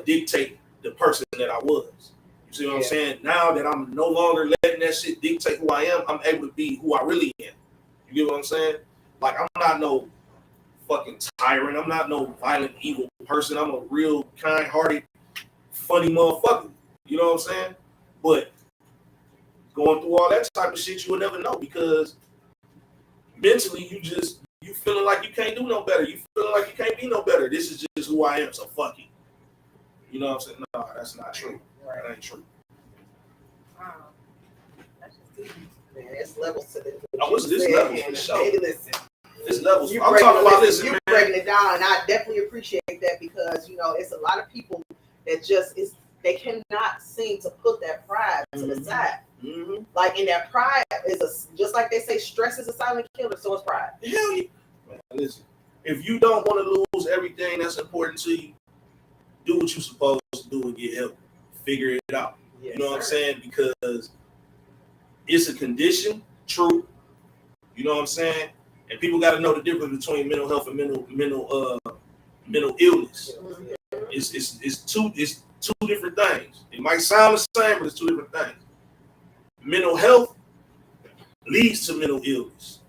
dictate the person that I was. You see what I'm saying? Now that I'm no longer letting that shit dictate who I am, I'm able to be who I really am. You get what I'm saying? Like, I'm not no fucking tyrant. I'm not no violent, evil person. I'm a real kind-hearted, funny motherfucker. You know what I'm saying? But going through all that type of shit, you will never know because mentally you feeling like you can't do no better. You feeling like you can't be no better. This is just who I am, so fuck it. You know what I'm saying? No, that's not true. Right. That ain't true. That's just deep. Man, it's levels to this. What's this level for sure? Hey, listen. This levels. I'm talking about this. You're breaking it down, and I definitely appreciate that because it's a lot of people that they cannot seem to put that pride to the side. Mm-hmm. Like, in that pride is just like they say, stress is a silent killer. So is pride. Hell yeah. Man, listen, if you don't want to lose everything that's important to you, do what you're supposed to do and get help. Figure it out. Yes, you know what I'm saying? Because it's a condition, true. You know what I'm saying? And people got to know the difference between mental health and mental illness. It's two different things. It might sound the same, but it's two different things. Mental health leads to mental illness.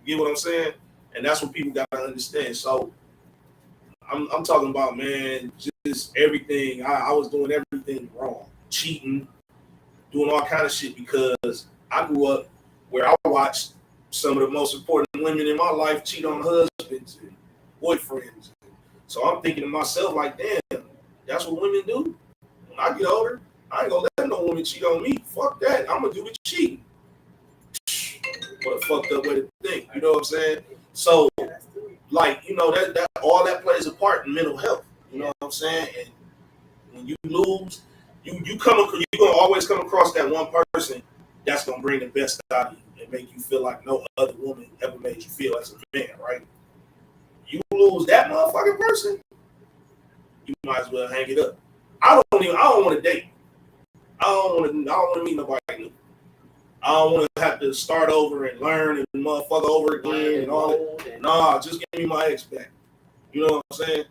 You get what I'm saying? And that's what people got to understand. So I'm talking about, man, just everything. I was doing everything wrong. Cheating, doing all kind of shit because I grew up where I watched some of the most important women in my life cheat on husbands and boyfriends. So I'm thinking to myself, like, damn, that's what women do. When I get older, I ain't gonna let no woman cheat on me. Fuck that. I'm gonna do the cheating. What a fucked up way to think. You know what I'm saying? So, like, that all that plays a part in mental health. You know what I'm saying? And when you lose, you're gonna always come across that one person that's gonna bring the best out of you and make you feel like no other woman ever made you feel as a man, right? You lose that motherfucking person, you might as well hang it up. I don't want to date. I don't want to meet nobody new. I don't want to have to start over and learn and motherfucker over again and all that. Nah, just give me my ex back. You know what I'm saying?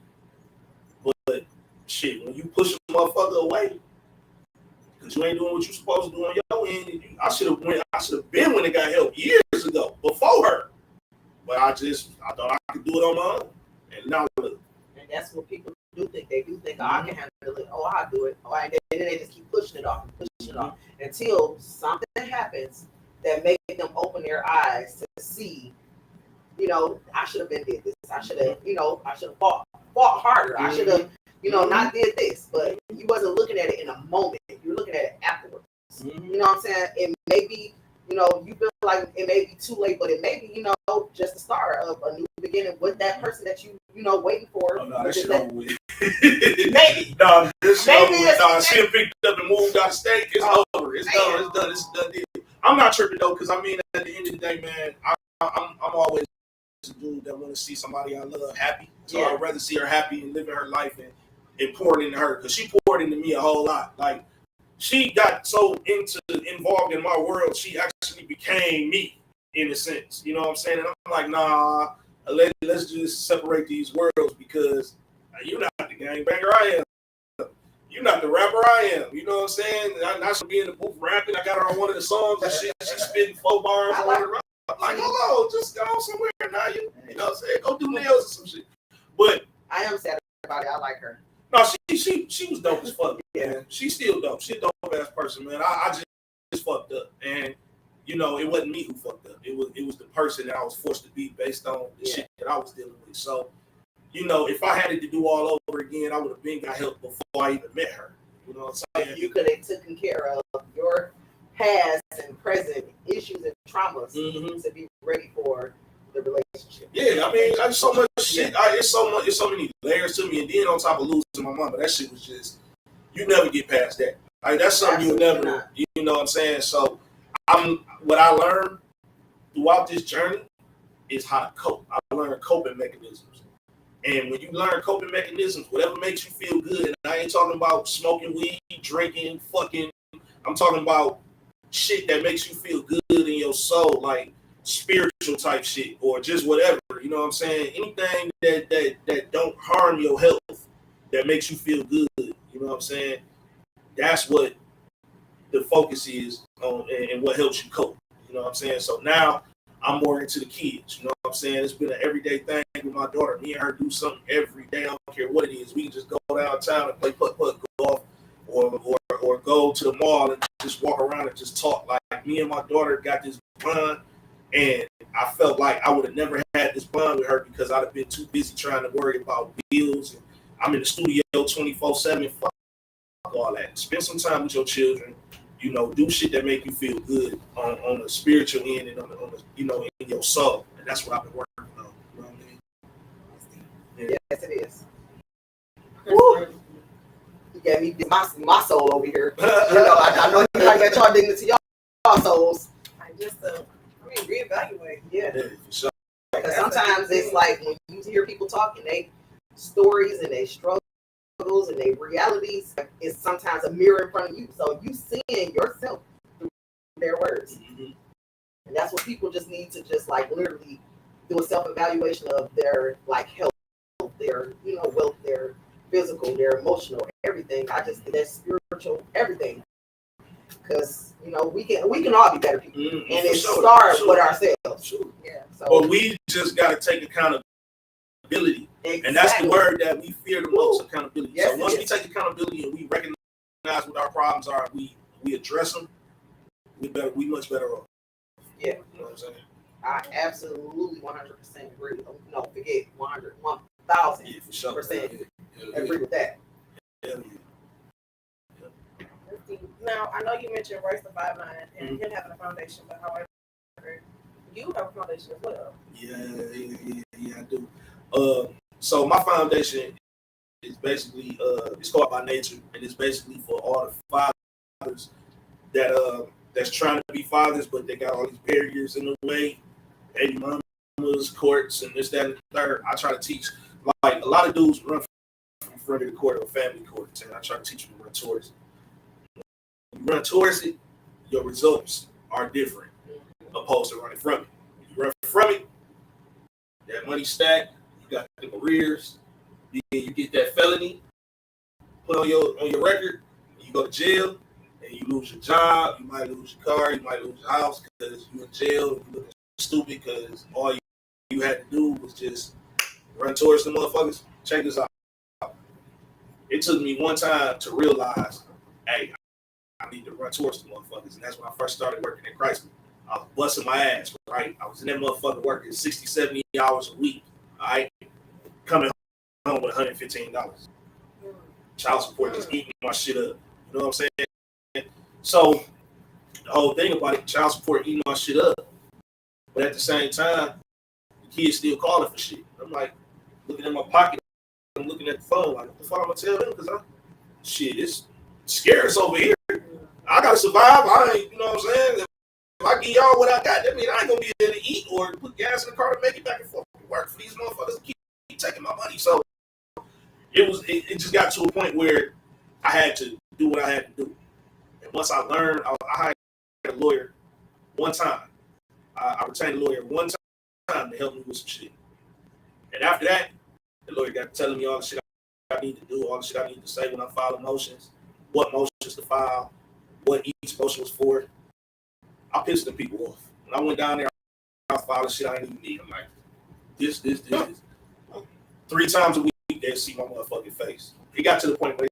But shit, when you push a motherfucker away because you ain't doing what you're supposed to do on your end, I should have been when it got help years ago before her. But I thought I could do it on my own. And now look. And that's what people do think. They do think, I can handle it. Oh, I'll do it. Oh, and then they just keep pushing it off until something happens that make them open their eyes to see, I should have been did this. I should have fought harder. I should have, not did this. But you wasn't looking at it in a moment. You're looking at it afterwards. You know what I'm saying? It may be, you feel like it may be too late, but it may be, just the start of a new beginning with that person that you waiting for. Oh, no, that shit over with. Maybe. No, this shit over with. No, she picked up and moved out of state. It's over. It's done. It's done. It's a done deal. I'm not tripping though, because at the end of the day, man, I'm always a dude that want to see somebody I love happy. So I'd rather see her happy and living her life and pouring into her, because she poured into me a whole lot. Like, she got so involved in my world, she actually became me in a sense. You know what I'm saying? And I'm like, nah, let's just separate these worlds, because you're not the gangbanger I am. You're not the rapper I am. You know what I'm saying? I should be in the booth rapping. I got her on one of the songs and shit. She's spitting 4 bars on the rap. Like, hello, just go somewhere now. You know what I'm saying? Go do nails or some shit. But I am sad about it. I like her. No, she was dope as fuck, man. She's still dope. She's a dope ass person, man. I just fucked up. And it wasn't me who fucked up. It was the person that I was forced to be based on the shit that I was dealing with. So, if I had it to do all over again, I would have been got help before I even met her. You know what I'm saying? You could have taken care of your past and present issues and traumas to be ready for the relationship. Yeah, I mean, there's so much shit. It's so many layers to me. And then on top of losing my mama, that shit was just, you never get past that. Like, that's something you'll never, you know what I'm saying? So what I learned throughout this journey is how to cope. I learned coping mechanisms. And when you learn coping mechanisms, whatever makes you feel good, and I ain't talking about smoking weed, drinking, fucking, I'm talking about shit that makes you feel good in your soul, like spiritual type shit, or just whatever, you know what I'm saying? Anything that don't harm your health, that makes you feel good, you know what I'm saying? That's what the focus is on, and what helps you cope, you know what I'm saying? So now I'm more into the kids, you know what I'm saying? It's been an everyday thing with my daughter. Me and her do something every day. I don't care what it is. We can just go downtown and play putt-putt, golf, or go to the mall and just walk around and just talk. Like me and my daughter got this bond, and I felt like I would have never had this bond with her because I'd have been too busy trying to worry about bills. And I'm in the studio 24/7. Fuck all that. Spend some time with your children. You know, do shit that make you feel good on the spiritual end and on the you know, in your soul. And that's what I've been working on. You know what I mean? Yeah. Yes, it is. Woo. You got me my soul over here. You know, I know you got y'all dignity y'all souls. I just reevaluate. Yeah. For sure. Because sometimes it's like when you hear people talking, they stories and they struggles and they realities is sometimes a mirror in front of you. So you seeing yourself through their words. Mm-hmm. And that's what people just need to just like literally do a self-evaluation of their like health, their, you know, wealth, their physical, their emotional, everything. I just think that's spiritual, everything. Because, you know, we can all be better people. Mm-hmm. And it sure, starts sure. with ourselves. Sure. Yeah. So But we just gotta take accountability. exactly. And that's the word that we fear the most, accountability. Yes, so once we take accountability and we recognize what our problems are, we address them, we much better off. Yeah. You know what I'm saying? I absolutely 100% agree. No, forget 100, 1,000% Yeah, for sure. agree with that. Yeah. Now, I know you mentioned Royce the 5'9" and him having a foundation, but however, you have a foundation as well. Yeah, I do. So my foundation is basically it's called By Nature, and it's basically for all the fathers that's trying to be fathers, but they got all these barriers in the way, baby mamas, courts, and this, that, and the third. I try to teach, like a lot of dudes run from front of the court or family courts, and I try to teach them to run towards it. When you run towards it, your results are different opposed to running from it. When you run from it, that money stacked, you got the arrears, then you get that felony put on your record, you go to jail, and you lose your job, you might lose your car, you might lose your house because you're in jail, you looking stupid because all you had to do was just run towards the motherfuckers. Check this out. It took me one time to realize, hey, I need to run towards the motherfuckers, and that's when I first started working at Chrysler. I was busting my ass, right? I was in that motherfucker working 60, 70 hours a week, all right? Coming home with $115. Child support just eating my shit up. You know what I'm saying? So the whole thing about it, child support eating my shit up. But at the same time, the kids still calling for shit. I'm like, looking in my pocket, I'm looking at the phone, like, what the fuck I'm gonna tell them? Because shit, it's scarce over here. I gotta survive. I ain't, you know what I'm saying? If I give y'all what I got, that means I ain't gonna be able to eat or put gas in the car to make it back and forth to work for these motherfuckers to keep taking my money. So it just got to a point where I had to do what I had to do. And once I learned, I hired a lawyer one time. I retained a lawyer one time to help me with some shit. And after that, the lawyer got telling me all the shit I need to do, all the shit I need to say when I file motions, what motions to file, what each motion was for. I pissed the people off. When I went down there, I filed the shit I didn't even need. I'm like, this. 3 times a week, they'd see my motherfucking face. It got to the point where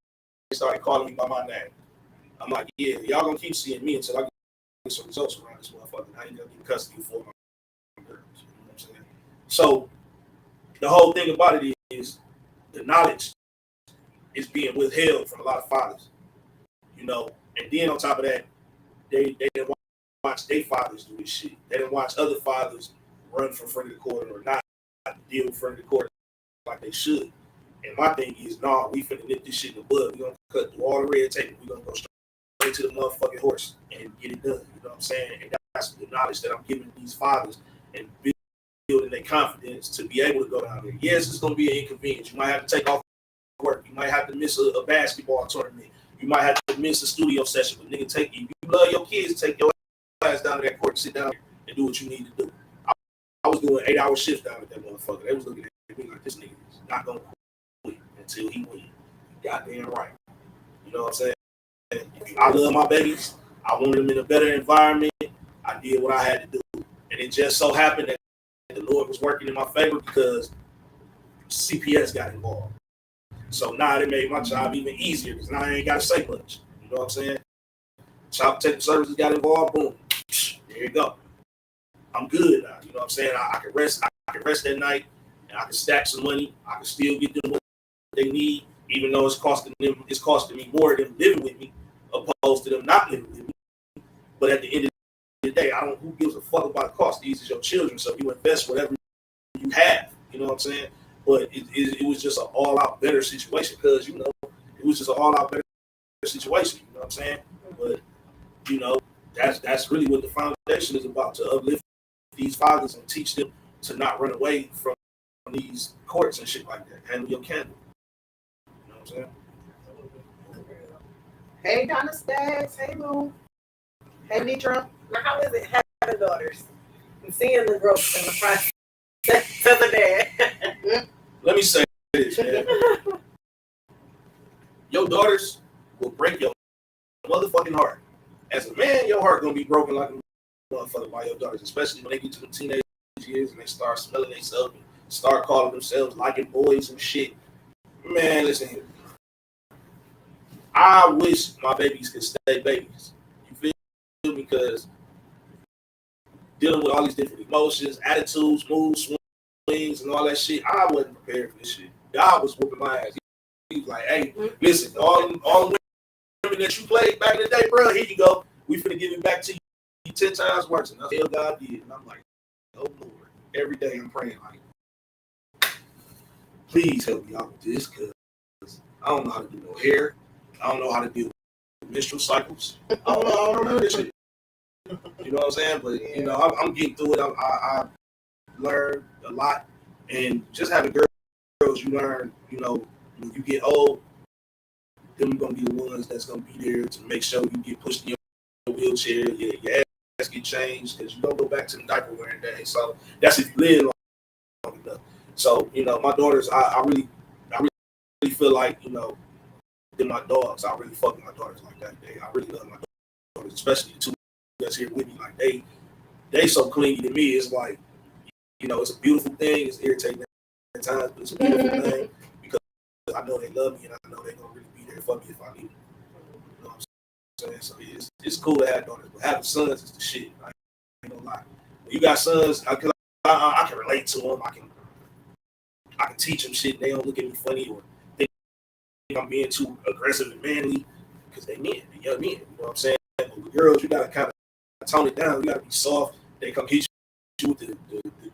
they started calling me by my name. I'm like, yeah, y'all gonna keep seeing me until I get some results around this motherfucker. I ain't gonna get custody for my girls. You know what I'm saying? So the whole thing about it is the knowledge is being withheld from a lot of fathers. You know, and then on top of that, they didn't watch their fathers do this shit. They didn't watch other fathers run from front of the court or not deal in front of the court like they should. And my thing is, nah, we finna nip this shit in the bud. We gonna cut through all the red tape. We gonna go straight to the motherfucking horse and get it done. You know what I'm saying? And that's the knowledge that I'm giving these fathers and building their confidence to be able to go down there. Yes, it's going to be an inconvenience. You might have to take off work. You might have to miss a basketball tournament. You might have to miss a studio session. But nigga, if you love your kids, take your ass down to that court and sit down and do what you need to do. I was doing 8-hour shifts down at that motherfucker. They was looking at me like, this nigga is not going to quit until he wins. Goddamn right. You know what I'm saying? I love my babies. I wanted them in a better environment. I did what I had to do. And it just so happened that the Lord was working in my favor because CPS got involved. So now it made my job even easier because now I ain't got to say much. You know what I'm saying? Child Protective Services got involved. Boom. There you go. I'm good now. You know what I'm saying? I can rest. I can rest that night, and I can stack some money. I can still get them what they need, even though it's costing me more than living with me, opposed to them not living with me. But at the end of the day, who gives a fuck about the cost? These are your children, so you invest whatever you have. You know what I'm saying? But it was just an all-out better situation because, you know, it was just an all-out better situation. You know what I'm saying? But, you know, that's really what the foundation is about, to uplift these fathers and teach them to not run away from these courts and shit like that. Handle your candle. You know what I'm saying? Hey, Donna Staggs. Hey, Lou. Hey, Nitra. Now, how is it having daughters and seeing the growth in the process of the dad? Let me say this, man. Your daughters will break your motherfucking heart. As a man, your heart gonna be broken like a motherfucker by your daughters, especially when they get to the teenage years and they start smelling themselves and start calling themselves liking boys and shit. Man, listen here. I wish my babies could stay babies. You feel me? Because dealing with all these different emotions, attitudes, moods, swings, and all that shit, I wasn't prepared for this shit. God was whooping my ass. He was like, hey, listen, all the women that you played back in the day, bro, here you go. We finna give it back to you 10 times worse. And that's what God did. And I'm like, oh Lord. Every day I'm praying like, please help me out with this, because I don't know how to do no hair. I don't know how to deal with menstrual cycles. I don't know this shit. You know what I'm saying? But, you know, I'm getting through it. I learned a lot. And just having girls, you learn, you know, when you get old, them going to be the ones that's going to be there to make sure you get pushed in your wheelchair, your ass get changed, because you don't go back to the diaper wearing day. So that's if you live long enough. So, you know, my daughters, I really feel like, you know, they're my dogs. I really fuck with my daughters like that. I really love my daughters, especially the two that's here with me. Like they so clingy to me. It's like, you know, it's a beautiful thing. It's irritating at times, but it's a beautiful thing because I know they love me and I know they're gonna really be there for me if I need them. You know what I'm saying? So it's cool to have daughters, but having sons is the shit. I ain't gonna lie. When you got sons, I can relate to them. I can teach them shit. They don't look at me funny or think I'm being too aggressive and manly because they men, they young men. You know what I'm saying? But with girls, you gotta kind of tone it down. You gotta be soft. They come hit you with the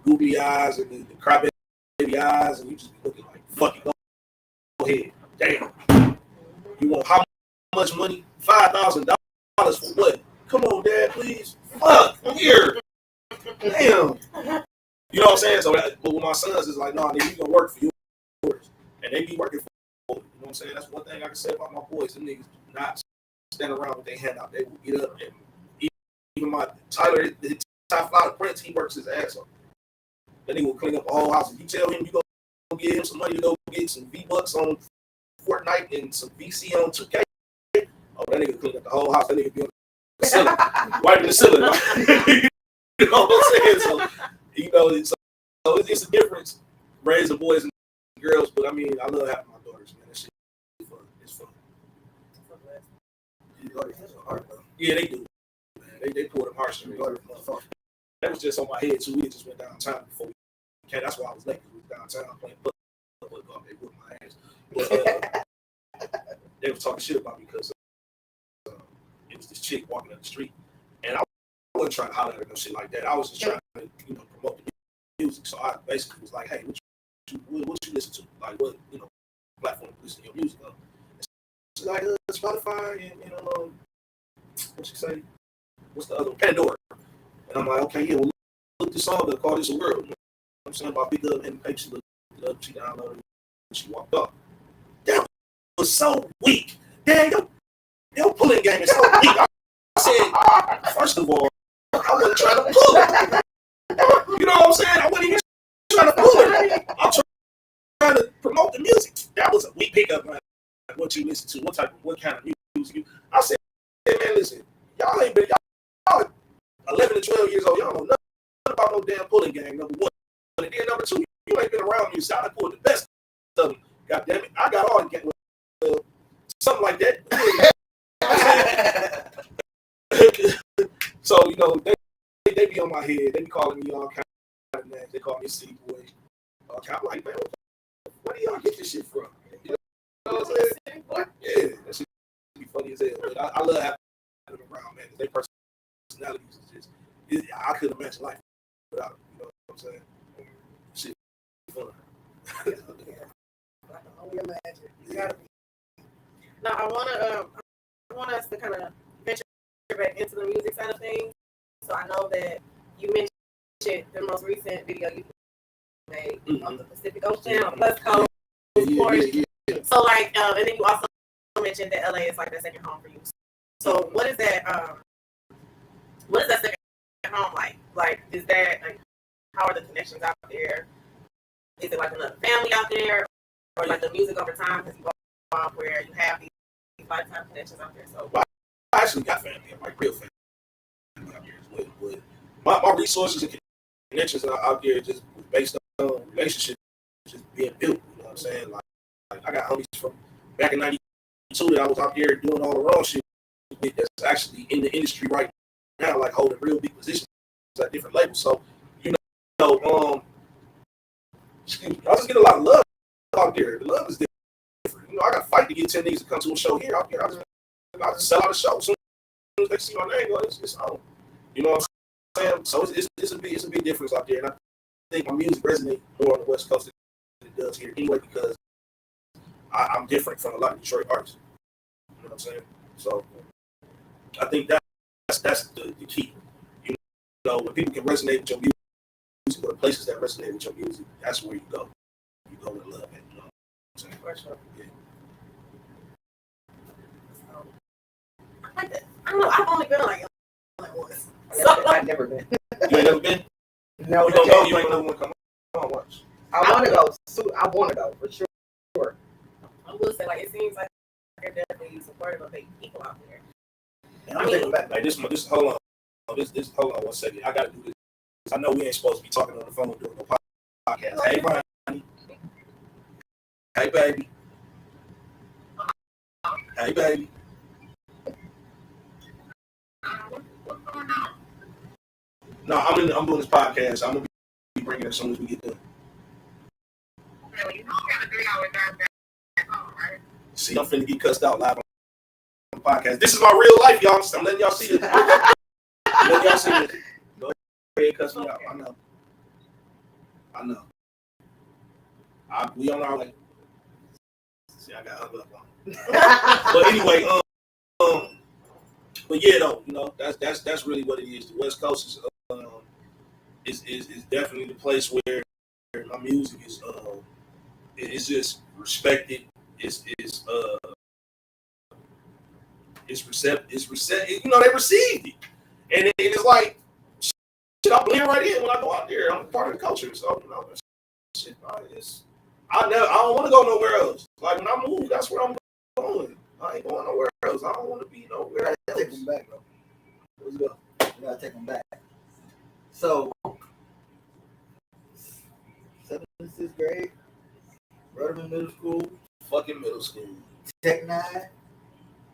googly eyes and the crybaby eyes, and you just be looking like, fuck it, go ahead. Damn. You want how much money? $5,000 for what? Come on, Dad, please. Fuck, I'm here. Damn. You know what I'm saying? So, but with my sons, it's like, no, nigga, you gonna work for yours, and they be working for you. You know what I'm saying? That's one thing I can say about my boys. Them niggas do not stand around with their hand out. They will get up and even my Tyler, the top flight Prince, he works his ass off. Then he will clean up the whole house. If you tell him you go get him some money to go get some V-Bucks on Fortnite and some VC on 2K, oh, that nigga clean up the whole house. That nigga be on the ceiling, wiping the ceiling. You know what I'm saying? So, you know, it's a difference raising boys and girls, but I mean, I love having my daughters, man. That shit is fun. It's fun. Yeah, they do. Man. They pull them heartstrings. That was just on my head too. We just went downtown before we came. That's why I was late. We was downtown playing football. They whipped my ass. But they was talking shit about me because it was this chick walking up the street, and I wasn't trying to holler at her no shit like that. I was just trying to, you know, promote the music. So I basically was like, hey, what you listen to? Like, what, you know, platform you listen to your music on? She's like, Spotify and, you know, what you say? What's the other one? Pandora. And I'm like, okay, yeah, well, look this song, they'll call this a world. I'm saying? My big up and page, she looked it up, she downloaded it, and she walked up. That was so weak. Damn, your pulling game is so weak. I said, first of all, I wasn't trying to pull it. You know what I'm saying? I wasn't even trying to pull it. I'm trying to promote the music. That was a weak pickup, man. What you listen to, what kind of music you. I said, hey, man, listen, y'all ain't been, y'all 11 to 12 years old, y'all know nothing about no damn pulling game, number one. And then number two, you ain't been around me, so I pulled the best of them. God damn it, I got all the game, something like that. So, you know, they be on my head. They be calling me all kind of names. They call me City Boy. I'm like, man, where do y'all get this shit from? You know what I'm saying? Yeah, that shit be funny as hell. But I love having them around, man. Their personalities is just, I couldn't imagine life without them. You know what I'm saying? Shit fun. I can only imagine. Yeah. Now I want us to kind of venture back into the music side of things. So I know that you mentioned the most recent video you made on the Pacific Ocean on the West Coast. Yeah. So like, and then you also mentioned that LA is like the second home for you. So what is that? What is that second home like? Like, is that like, how are the connections out there? Is it like another family out there, or like the music over time? Because you go off where you have these lifetime connections out there. So I actually got family. I'm like real family out there as well. But my resources and connections out there just based on relationships just being built. You know what I'm saying? Like I got homies from back in '92 that I was out there doing all the wrong shit that's actually in the industry right now, like holding real big positions at different labels. So, you know, I just get a lot of love out there. The love is different. You know, I got to fight to get 10 niggas to come to a show here. Out here, I just sell out a show. As soon as they see my name, it's on. You know what I'm saying? So it's a big difference out there. And I think my music resonates more on the West Coast than it does here anyway, because I'm different from a lot of Detroit artists. You know what I'm saying? So I think that's the key. You know, when people can resonate with your music, or the places that resonate with your music, that's where you go. You go with love, man. You know what I'm saying? for sure. Yeah. I like that. I don't know. I've only been like once. I've never been. You ain't never been? No, You don't know? You ain't never want to come on, watch. I want to go. I want to go for sure. I will say, like, it seems like they're definitely supportive of the people out there. And I'm taking back. Like this hold on. This hold on 1 second. I gotta do this. I know we ain't supposed to be talking on the phone doing no podcast. Hey, Ronnie. Hey, baby. Hey, baby. No, I'm doing this podcast. I'm gonna be bringing it as soon as we get done. Okay, you know we have a 3-hour drive back home, right? See, I'm finna get cussed out live on the podcast. This is my real life, y'all. I'm letting y'all see this. I'm letting y'all see this. Go ahead and cuss me out. I know. We on our way. See, I got hung up on. But anyway, but yeah, though, you know, that's really what it is. The West Coast is definitely the place where my music is it's just respected. It's receptive. You know, they received it, and it's like shit. I blend right in when I go out there. I'm a part of the culture, so you know, shit. I don't want to go nowhere else. Like when I move, that's where I'm going. I ain't going nowhere else. I don't want to be nowhere else. Take them back, though. Let's go. You gotta take them back. So, 7th and 6th grade, Rudderman Middle School, Fucking middle school. Tech 9.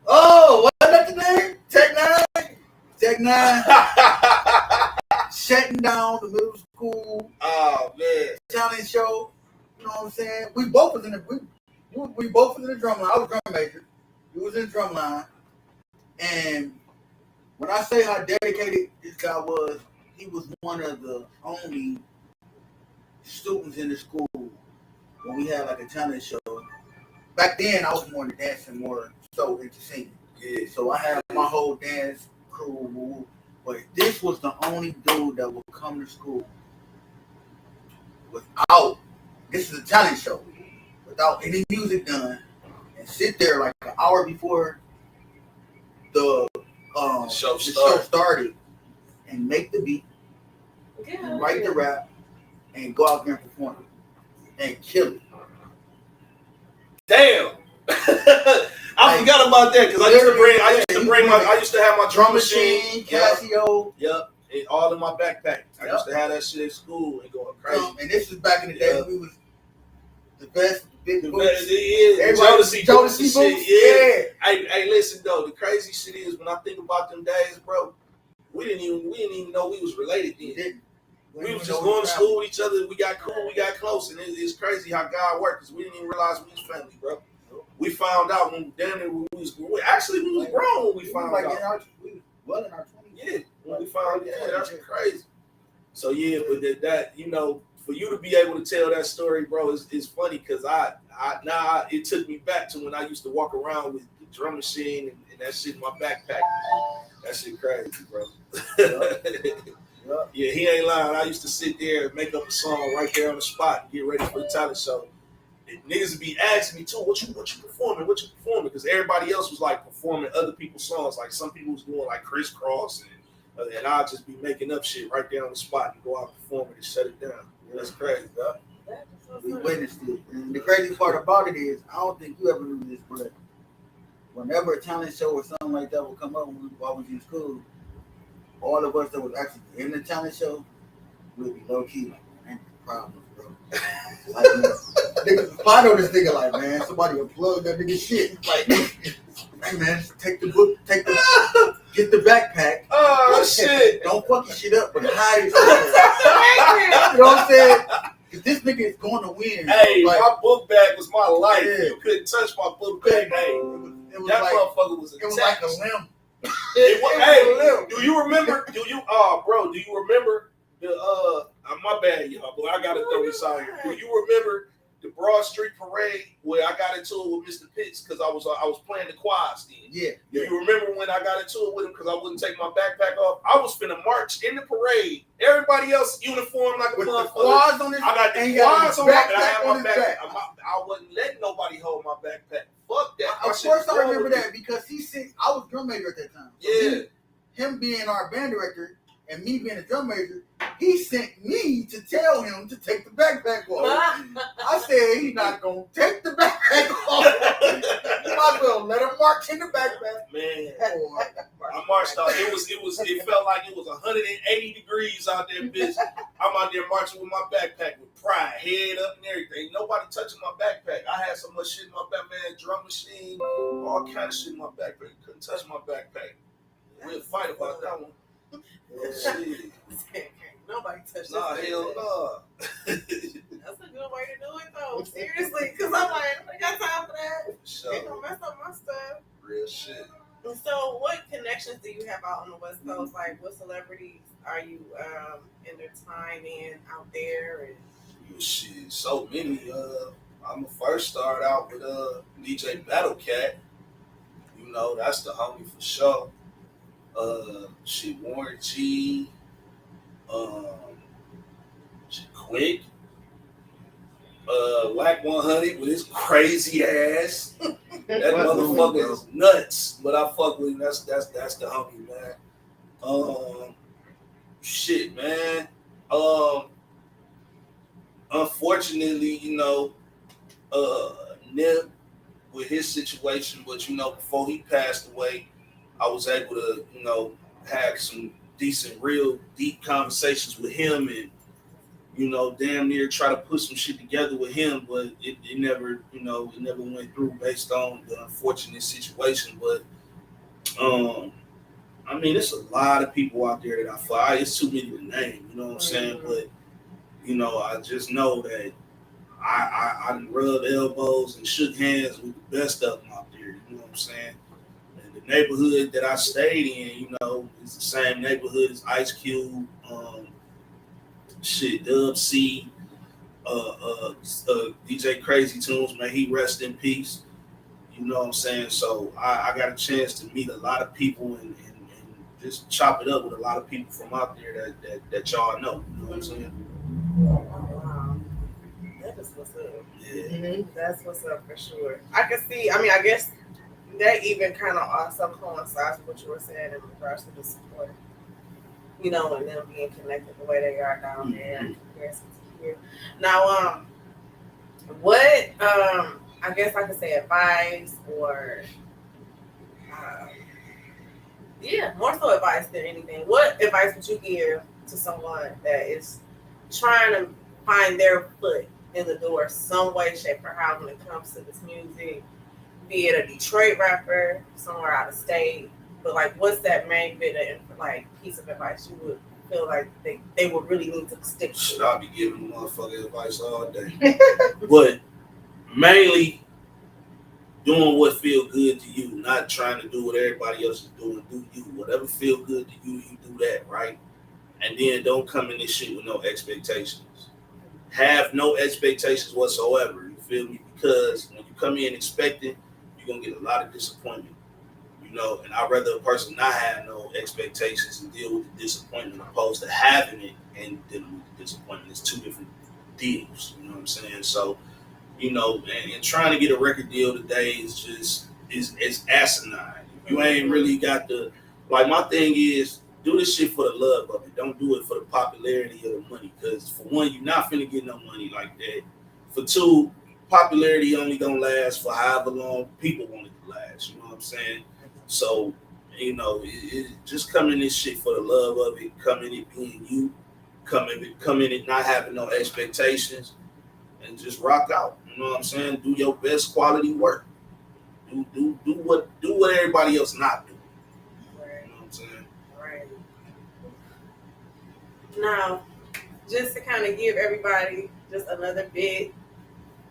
Oh, what's that the name? Tech 9? Tech 9 shutting down the middle school Oh man. talent show. You know what I'm saying? We both was in the we both was in the drum line. I was drum major. You was in the drum line. And when I say how dedicated this guy was, he was one of the only students in the school when we had like a talent show. Back then, I was more into dancing, more so into singing. Yeah. So I had my whole dance crew, but this was the only dude that would come to school without, this is a talent show, without any music done, and sit there like an hour before the show started and make the beat, and write the rap, and go out there and perform it, and kill it. Damn. I forgot about that because I used to have my drum machine, Casio. Yep. And all in my backpack. I used to have that shit at school and going crazy. And this was back in the day when we was the best, big boots. Jodeci boots. Yeah. Hey, listen though, the crazy shit is when I think about them days, bro, we didn't even know we was related then. We was just going to school with each other. We got cool, we got close, and it's crazy how God worked because we didn't even realize we was family, bro. We found out when we was grown when we found out. We was well in our 20s. Yeah, when we found out, that's crazy. So yeah, but that you know, for you to be able to tell that story, bro, is funny because it took me back to when I used to walk around with the drum machine and that shit in my backpack. That shit crazy, bro. Yeah, he ain't lying. I used to sit there and make up a song right there on the spot and get ready for the talent show. And niggas would be asking me too, what you performing? Because everybody else was like performing other people's songs. Like some people was doing like crisscross, and I'd just be making up shit right there on the spot and go out and perform it and shut it down. Yeah, that's crazy, bro. We witnessed it. And the crazy part about it is, I don't think you ever knew this, but whenever a talent show or something like that would come up when I was in school, all of us that was actually in the talent show would be low key like, man, problems, bro. Like, niggas, I know this nigga like, man, somebody unplug that nigga shit. Like, hey man, just get the backpack. Oh shit! Don't fuck your shit up, but hide it. You know what I'm saying? Cause this nigga is going to win. Hey, like, my book bag was my life. Yeah. You couldn't touch my book bag. Hey, that like, motherfucker was it was like a limb. Hey, do you remember? Do you remember the my bad, y'all, but I gotta throw this out here. Do you remember the Broad Street Parade where I got into it with Mr. Pitts because I was playing the quads then? Yeah. Do you remember when I got into it with him because I wouldn't take my backpack off? I was finna march in the parade. Everybody else uniform like with a the quads on his. I got the quads on my back. I had my backpack. I wasn't letting nobody hold my backpack. Fuck that. Of course, I remember that because I was drum major at that time. So yeah. Him being our band director and me being a drum major, he sent me to tell him to take the backpack off. I said he's not gonna take the backpack off. You might as well let him march in the backpack. Man, I marched out. It felt like it was 180 degrees out there, bitch. I'm out there marching with my backpack with pride, head up and everything. Nobody touching my backpack. I had so much shit in my backpack, man, drum machine, all kind of shit in my backpack. Couldn't touch my backpack. We'll fight about that one. Shit. Nobody touched that. Nah, hell no. That's a good way to do it though. Seriously, because I'm like, I got time for that. Sure. They gonna mess up my stuff. Real shit. So, what connections do you have out on the West Coast? Like, what celebrities are you intertwining out there? And shit, so many. I'm gonna first start out with DJ Battle Cat. You know, that's the homie for sure. Shit, Warren G. Quick. Whack 100 with his crazy ass. That motherfucker is nuts, but I fuck with him. That's the homie, man. Shit, man. Unfortunately, you know, Nip with his situation, but you know, before he passed away, I was able to, you know, have some decent, real deep conversations with him, and you know, damn near try to put some shit together with him, but it never, you know, it never went through based on the unfortunate situation. But I mean, there's a lot of people out there that I fly. It's too many to name, you know what I'm saying? But you know, I just know that I rubbed elbows and shook hands with the best of them out there. You know what I'm saying? And the neighborhood that I stayed in, you know, is the same neighborhood as Ice Cube, Dub C, DJ Crazy Tunes, may he rest in peace. You know what I'm saying? So I got a chance to meet a lot of people and just chop it up with a lot of people from out there that y'all know. You know what I'm saying? wow. That's what's up. Yeah. That's what's up for sure. I can see. I mean, I guess that even kind of also coincides with what you were saying in regards to the support. You know, and them being connected the way they are down there in comparison to here. Now, what I guess I could say advice or yeah, more so advice than anything. What advice would you give to someone that is trying to find their foot in the door some way, shape, or how when it comes to this music, be it a Detroit rapper, somewhere out of state, but like what's that main bit of like piece of advice you would feel like they would really need to stick to? Should I be giving motherfucking advice all day? But mainly doing what feel good to you, not trying to do what everybody else is doing. Do you. Whatever feel good to you, you do that, right? And then don't come in this shit with no expectations. Have no expectations whatsoever. You feel me? Because when you come in expecting, you're gonna get a lot of disappointment. You know, and I'd rather a person not have no expectations and deal with the disappointment opposed to having it and dealing with the disappointment. It's two different deals. You know what I'm saying? So, you know, and trying to get a record deal today is just is asinine. You ain't really got the like. My thing is do this shit for the love of it. Don't do it for the popularity or the money. Because for one, you're not finna get no money like that. For two, popularity only gonna last for however long people want it to last. You know what I'm saying? So, you know, just come in this shit for the love of it. Come in it being you. Come in it not having no expectations, and just rock out. You know what I'm saying? Do your best quality work. Do what everybody else not doing. Right. You know what I'm saying? Right. Now, just to kind of give everybody just another bit,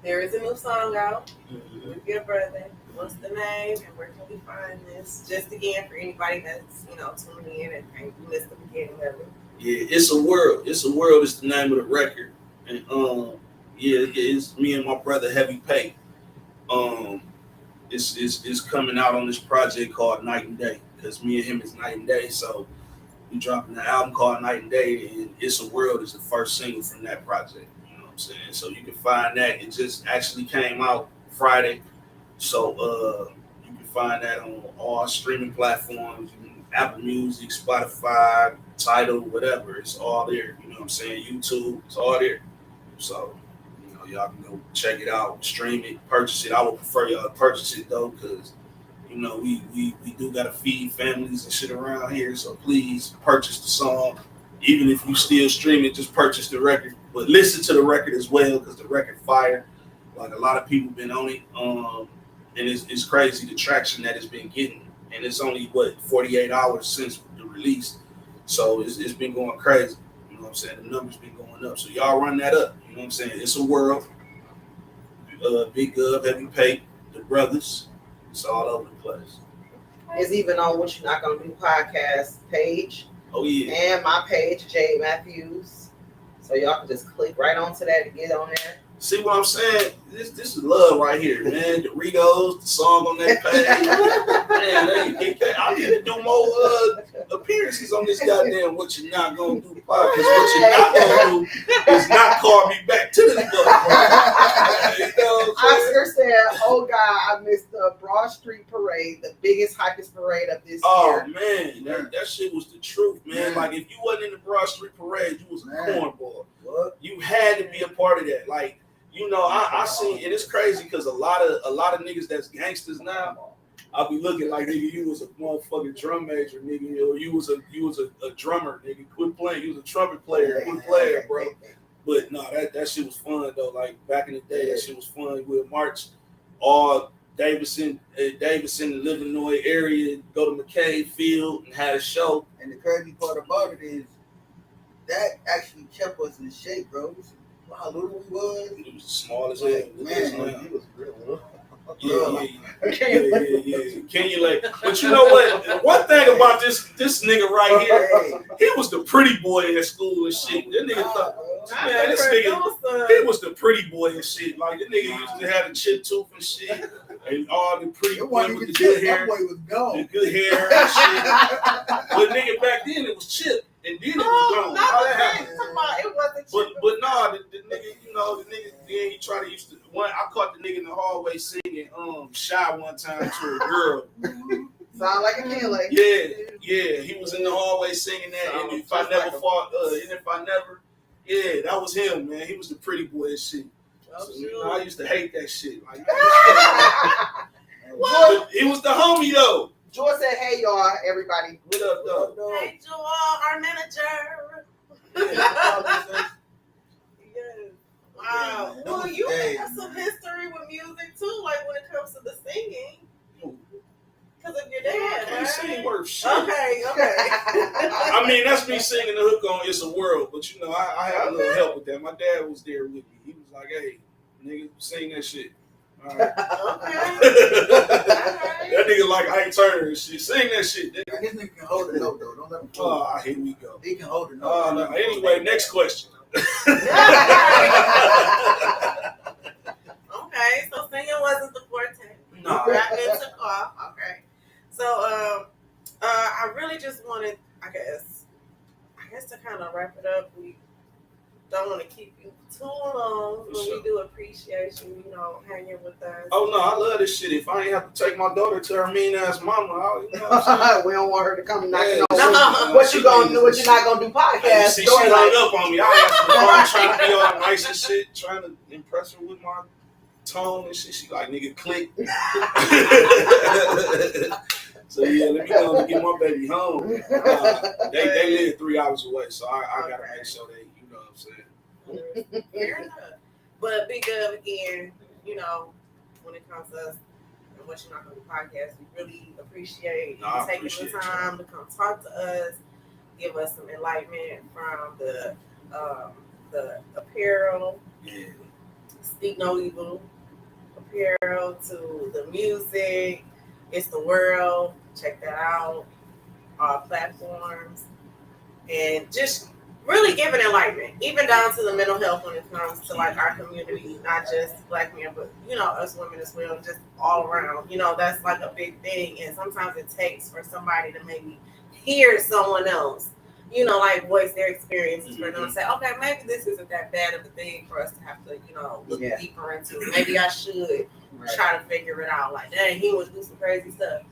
there is a new song out with your brother. What's the name and where can we find this? Just again for anybody that's tuning in and missed the beginning of it. Yeah, It's a World. It's a World is the name of the record, and it's me and my brother Heavy Pay. It's coming out on this project called Night and Day because me and him is night and day. So we dropping an album called Night and Day, and It's a World is the first single from that project. You know what I'm saying? So you can find that. It just actually came out Friday. So you can find that on all streaming platforms, Apple Music, Spotify, Tidal, whatever. It's all there. You know what I'm saying? YouTube, it's all there. So, y'all can go check it out, stream it, purchase it. I would prefer y'all to purchase it though, because we do gotta feed families and shit around here. So please purchase the song. Even if you still stream it, just purchase the record. But listen to the record as well, because the record fire. Like a lot of people been on it. And it's crazy the traction that it's been getting. And it's only 48 hours since the release. So it's been going crazy. You know what I'm saying? The numbers been going up. So y'all run that up. You know what I'm saying? It's a World. Big Gov, Heavy Pay, the brothers. It's all over the place. It's even on What You Not Gonna Do podcast page. Oh yeah. And my page, Jay Matthews. So y'all can just click right onto that to get on there. See what I'm saying? This is love right here, man. The Rigos, the song on that page. Man, I need to do more appearances on this goddamn What You Not Gonna Do podcast. What you not gonna do is not call me back to this book. Oscar said, "Oh God, I missed the Broad Street Parade, the biggest, hypest parade of this year." Oh man, that shit was the truth, man. Like if you wasn't in the Broad Street Parade, you was a cornball. What? You had to be a part of that. Like. I see, and it's crazy because a lot of niggas that's gangsters now, I'll be looking like nigga, you was a motherfucking drum major, nigga, or you was a drummer, nigga. Quit playing. You was a trumpet player. Quit playing, bro. But no, that shit was fun though. Like back in the day, that shit was fun. We'd march all Davidson, Illinois area, go to McKay Field and had a show. And the crazy part about it is that actually kept us in shape, bro. How little we was. It was small as hell. Man, he was real little. Yeah. Can you like? But you know what? One thing about this nigga right here, he was the pretty boy at school and shit. That nigga thought, man, this nigga, he was the pretty boy and shit. Like that nigga used to have the chip tooth and shit, and all the pretty boy with the good hair, the good hair and shit. But nigga back then it was chip. And then it was gone. It wasn't but no, the nigga, the nigga, then he tried shy one time to a girl. Sound like a killer. Yeah, he was in the hallway singing that. And if I never fought, yeah, that was him, man. He was the pretty boy and shit. Oh, So, sure. I used to hate that shit. Like, he was the homie though. Joy said, "Hey y'all, everybody. What up, though? Hey, Joel, our manager. Yeah. Yes. Wow. Yeah, Well, you hey, have some history with music too, like when it comes to the singing. Because of your dad, I can't right? sing worth shit. Okay. I mean, that's me singing the hook on "It's a World," but you know, I had a little help with that. My dad was there with me. He was like, "Hey, nigga, sing that shit." All right. That nigga like Ike Turner and shit. Sing that shit, nigga. Man, this nigga can hold a note though. Don't let him fool. Oh, here we go. He can hold a note. No. Anyway, next question. Okay, so singing wasn't the forte. No. Rapping took off. Okay. So I really just wanted, I guess to kind of wrap it up, we don't want to keep you too long, but we do appreciate you, hanging with us. Oh no, I love this shit. If I ain't have to take my daughter to her mean ass mama, you know what I'm saying? We don't want her to come knocking Yeah, on what you gonna do, what you're not gonna do podcast. See, she hung up on me. I asked her, I'm trying to be all nice and shit, trying to impress her with my tone and shit. She like, nigga, click. So yeah, let me go and get my baby home. They live 3 hours away, so I gotta make sure they, you know what I'm saying. Fair enough. But big up again, when it comes to us and what you're not gonna do podcast, we really appreciate you taking the time to come talk to us, give us some enlightenment from the apparel, Speak No Evil apparel, to the music. It's the world. Check that out. Our platforms. And just really giving enlightenment, even down to the mental health when it comes to like our community, not just Black men, but us women as well, just all around. That's like a big thing. And sometimes it takes for somebody to maybe hear someone else, like voice their experiences for them to say, okay, maybe this isn't that bad of a thing for us to have to, look deeper into. Maybe I should try to figure it out. Like, dang, he was doing some crazy stuff.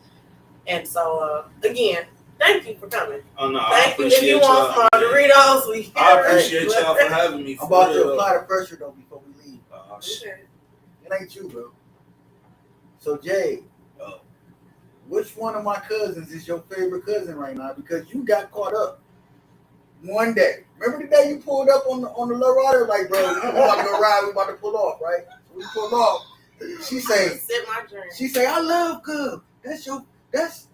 And so, again, thank you for coming. Oh no, thank you. If you want some Doritos, I appreciate y'all for having me. I'm about to apply the pressure though before we leave. Okay. It ain't you, bro. So Jay, which one of my cousins is your favorite cousin right now? Because you got caught up one day. Remember the day you pulled up on the low rider? Like, bro, we about to go ride. We about to pull off, right? So we pull off. She say, I love Cub. That's your favorite.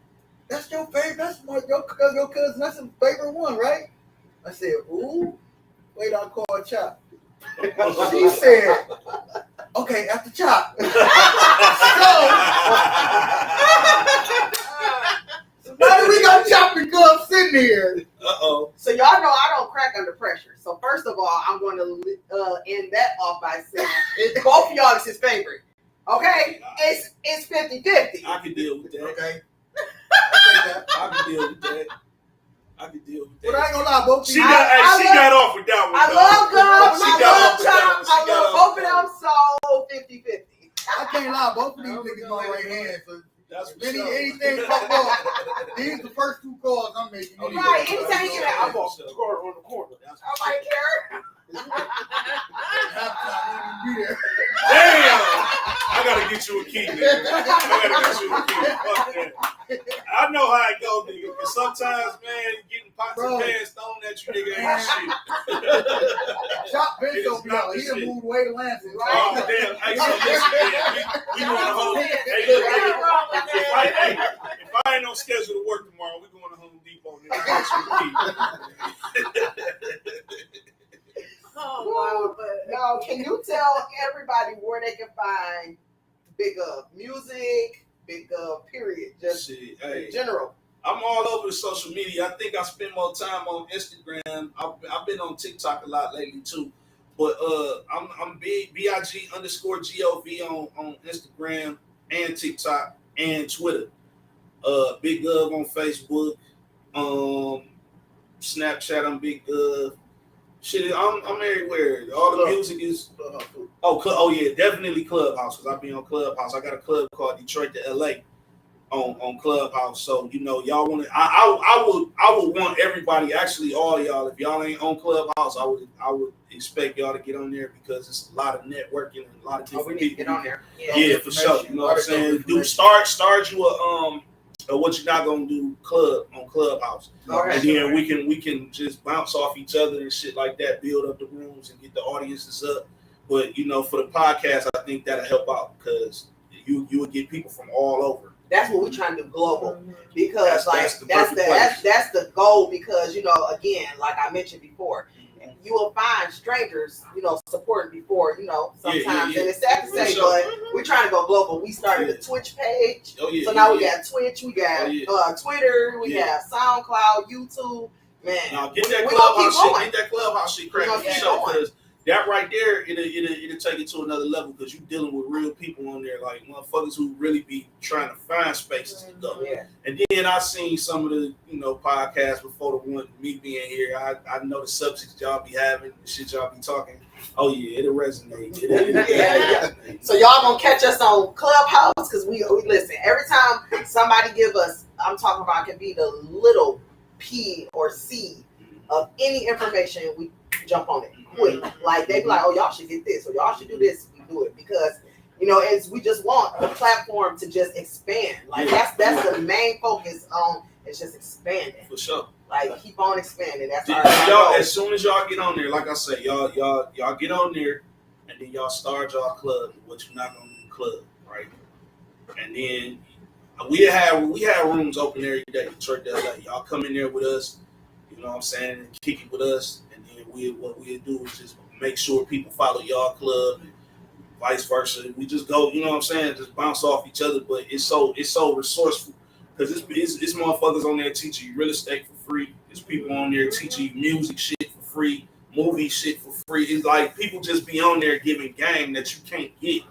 That's your cousin. That's your favorite one, right? I said, ooh, wait, I'll call Chop. She said, okay, after Chop. So now we got Chop and Cub sitting here. So y'all know I don't crack under pressure. So first of all, I'm going to end that off by saying both of y'all is his favorite. Okay? It's 50-50. I can deal with that. Okay. I can deal with that. But I ain't gonna lie, both she got off with that one. I love Cub. I love Chop. I love both of them. So 50-50. I can't lie, both of these niggas going right hand. So that's anything pop up, these the first two calls I'm making. Right, anytime you get out, I'm going to score on the corner. nobody care. Halftime, be there. Damn! I gotta get you a key, nigga. Fuck that. I know how it go, nigga. Because sometimes, man, getting pots and pans thrown at you, nigga, ain't shit. Chop been so bad. He done moved away to Lansing. Oh, damn. Hey, so listen, man. We going to home. Hey, look, nigga. If I ain't on schedule to work tomorrow, we going to Home Depot, nigga. Oh, wow. But now, can you tell everybody where they can find Big Up music, Big Up period, just in general? I'm all over the social media. I think I spend more time on Instagram. I've been on TikTok a lot lately too, but I'm BIG_GOV on Instagram and TikTok and Twitter. Big Gov on Facebook. Snapchat, I'm Big Gov. Shit, I'm everywhere. All the music is. Oh yeah, definitely Clubhouse because I be on Clubhouse. I got a club called Detroit to LA on Clubhouse. So y'all want to. I would want everybody, actually all y'all. If y'all ain't on Clubhouse, I would expect y'all to get on there because it's a lot of networking and a lot of different people. Get on there. Yeah, for sure. You know what I'm saying? Start you a what you're not gonna do club on Clubhouse, and then we can just bounce off each other and shit like that, build up the rooms and get the audiences up. But for the podcast, I think that'll help out because you would get people from all over. That's what we're trying to do global because that's the goal because again, like I mentioned before, you will find strangers supporting before sometimes and it's sad to say, but we're trying to go global. We started a Twitch page, so now we got Twitch, we got Twitter, we have SoundCloud, YouTube. Man, now get that Clubhouse shit crazy for sure because that right there, it'll take it to another level because you're dealing with real people on there, like motherfuckers who really be trying to find spaces to go. Yeah. And then I seen some of the podcasts before the one me being here. I know the subjects y'all be having, the shit y'all be talking. Oh yeah, it'll resonate. Yeah. So y'all gonna catch us on Clubhouse because we listen every time somebody give us. I'm talking about can be the little P or C of any information. We jump on it quick. Like they be like, oh, y'all should get this or y'all should do this. We do it because it's we just want the platform to just expand. Like that's the main focus on. It's just expanding. For sure. Like keep on expanding. That's y'all. As soon as y'all get on there, like I say, y'all get on there, and then y'all start y'all club. What you're not gonna do club, right? And then we have rooms open every day. Detroit, LA. Y'all come in there with us. You know what I'm saying? And kick it with us, and then what we'll do is just make sure people follow y'all club, and vice versa. We just go. You know what I'm saying? Just bounce off each other. But it's so resourceful. Because it's motherfuckers on there teaching you real estate for free. There's people on there teaching you music shit for free, movie shit for free. It's like people just be on there giving game that you can't get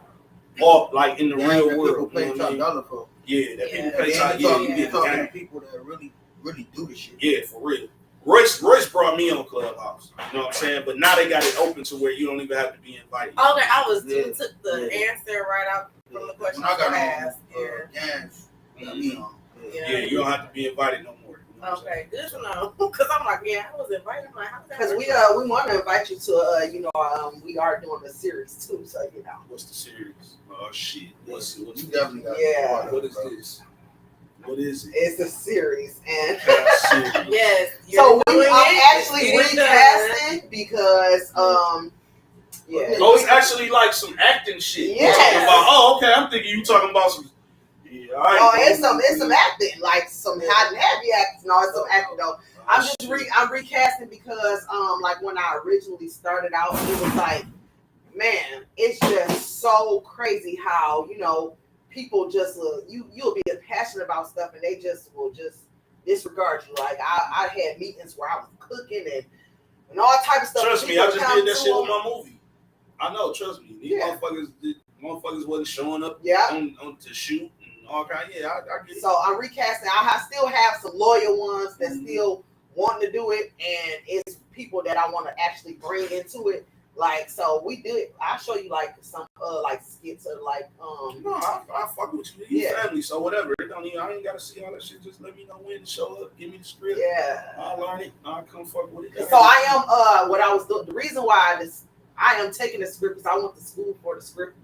off like in the real world. People pay $5 for. Yeah, that people pay $5. You get talking to people that really do the shit. Yeah, for real. Royce brought me on Clubhouse. You know what I'm saying? But now they got it open to where you don't even have to be invited. Okay, you took the answer right out from the question I asked. Yeah, you don't have to be invited no more. Okay, good to know. Because I'm like, I was invited. I'm like, because we want to invite you to we are doing a series too. So What's the series? Oh shit. What's you definitely got What is this? What is it? It's a series, and yes. So I'm actually recasting because Oh, it's actually like some acting shit. Yeah. Okay. I'm thinking you talking about some. Yeah, it's some acting, like some hot and heavy acting. No, it's some acting though. I'm recasting because like when I originally started out, it was like, man, it's just so crazy how people just you'll be passionate about stuff and they just will just disregard you. Like I had meetings where I was cooking and all type of stuff. Trust me, I just did that shit with my movie. I know, trust me. These motherfuckers wasn't showing up on to shoot. Okay, I get it. So I'm recasting. I still have some loyal ones that still want to do it, and it's people that I want to actually bring into it. Like, so we do it. I'll show you like some like skits or like No, I fuck with you. You family, so whatever. I ain't gotta see all that shit. Just let me know when to show up. Give me the script. Yeah, I'll learn it. I'll come fuck with it. So I am what I was doing. The reason why I am taking the script is I went to school for the script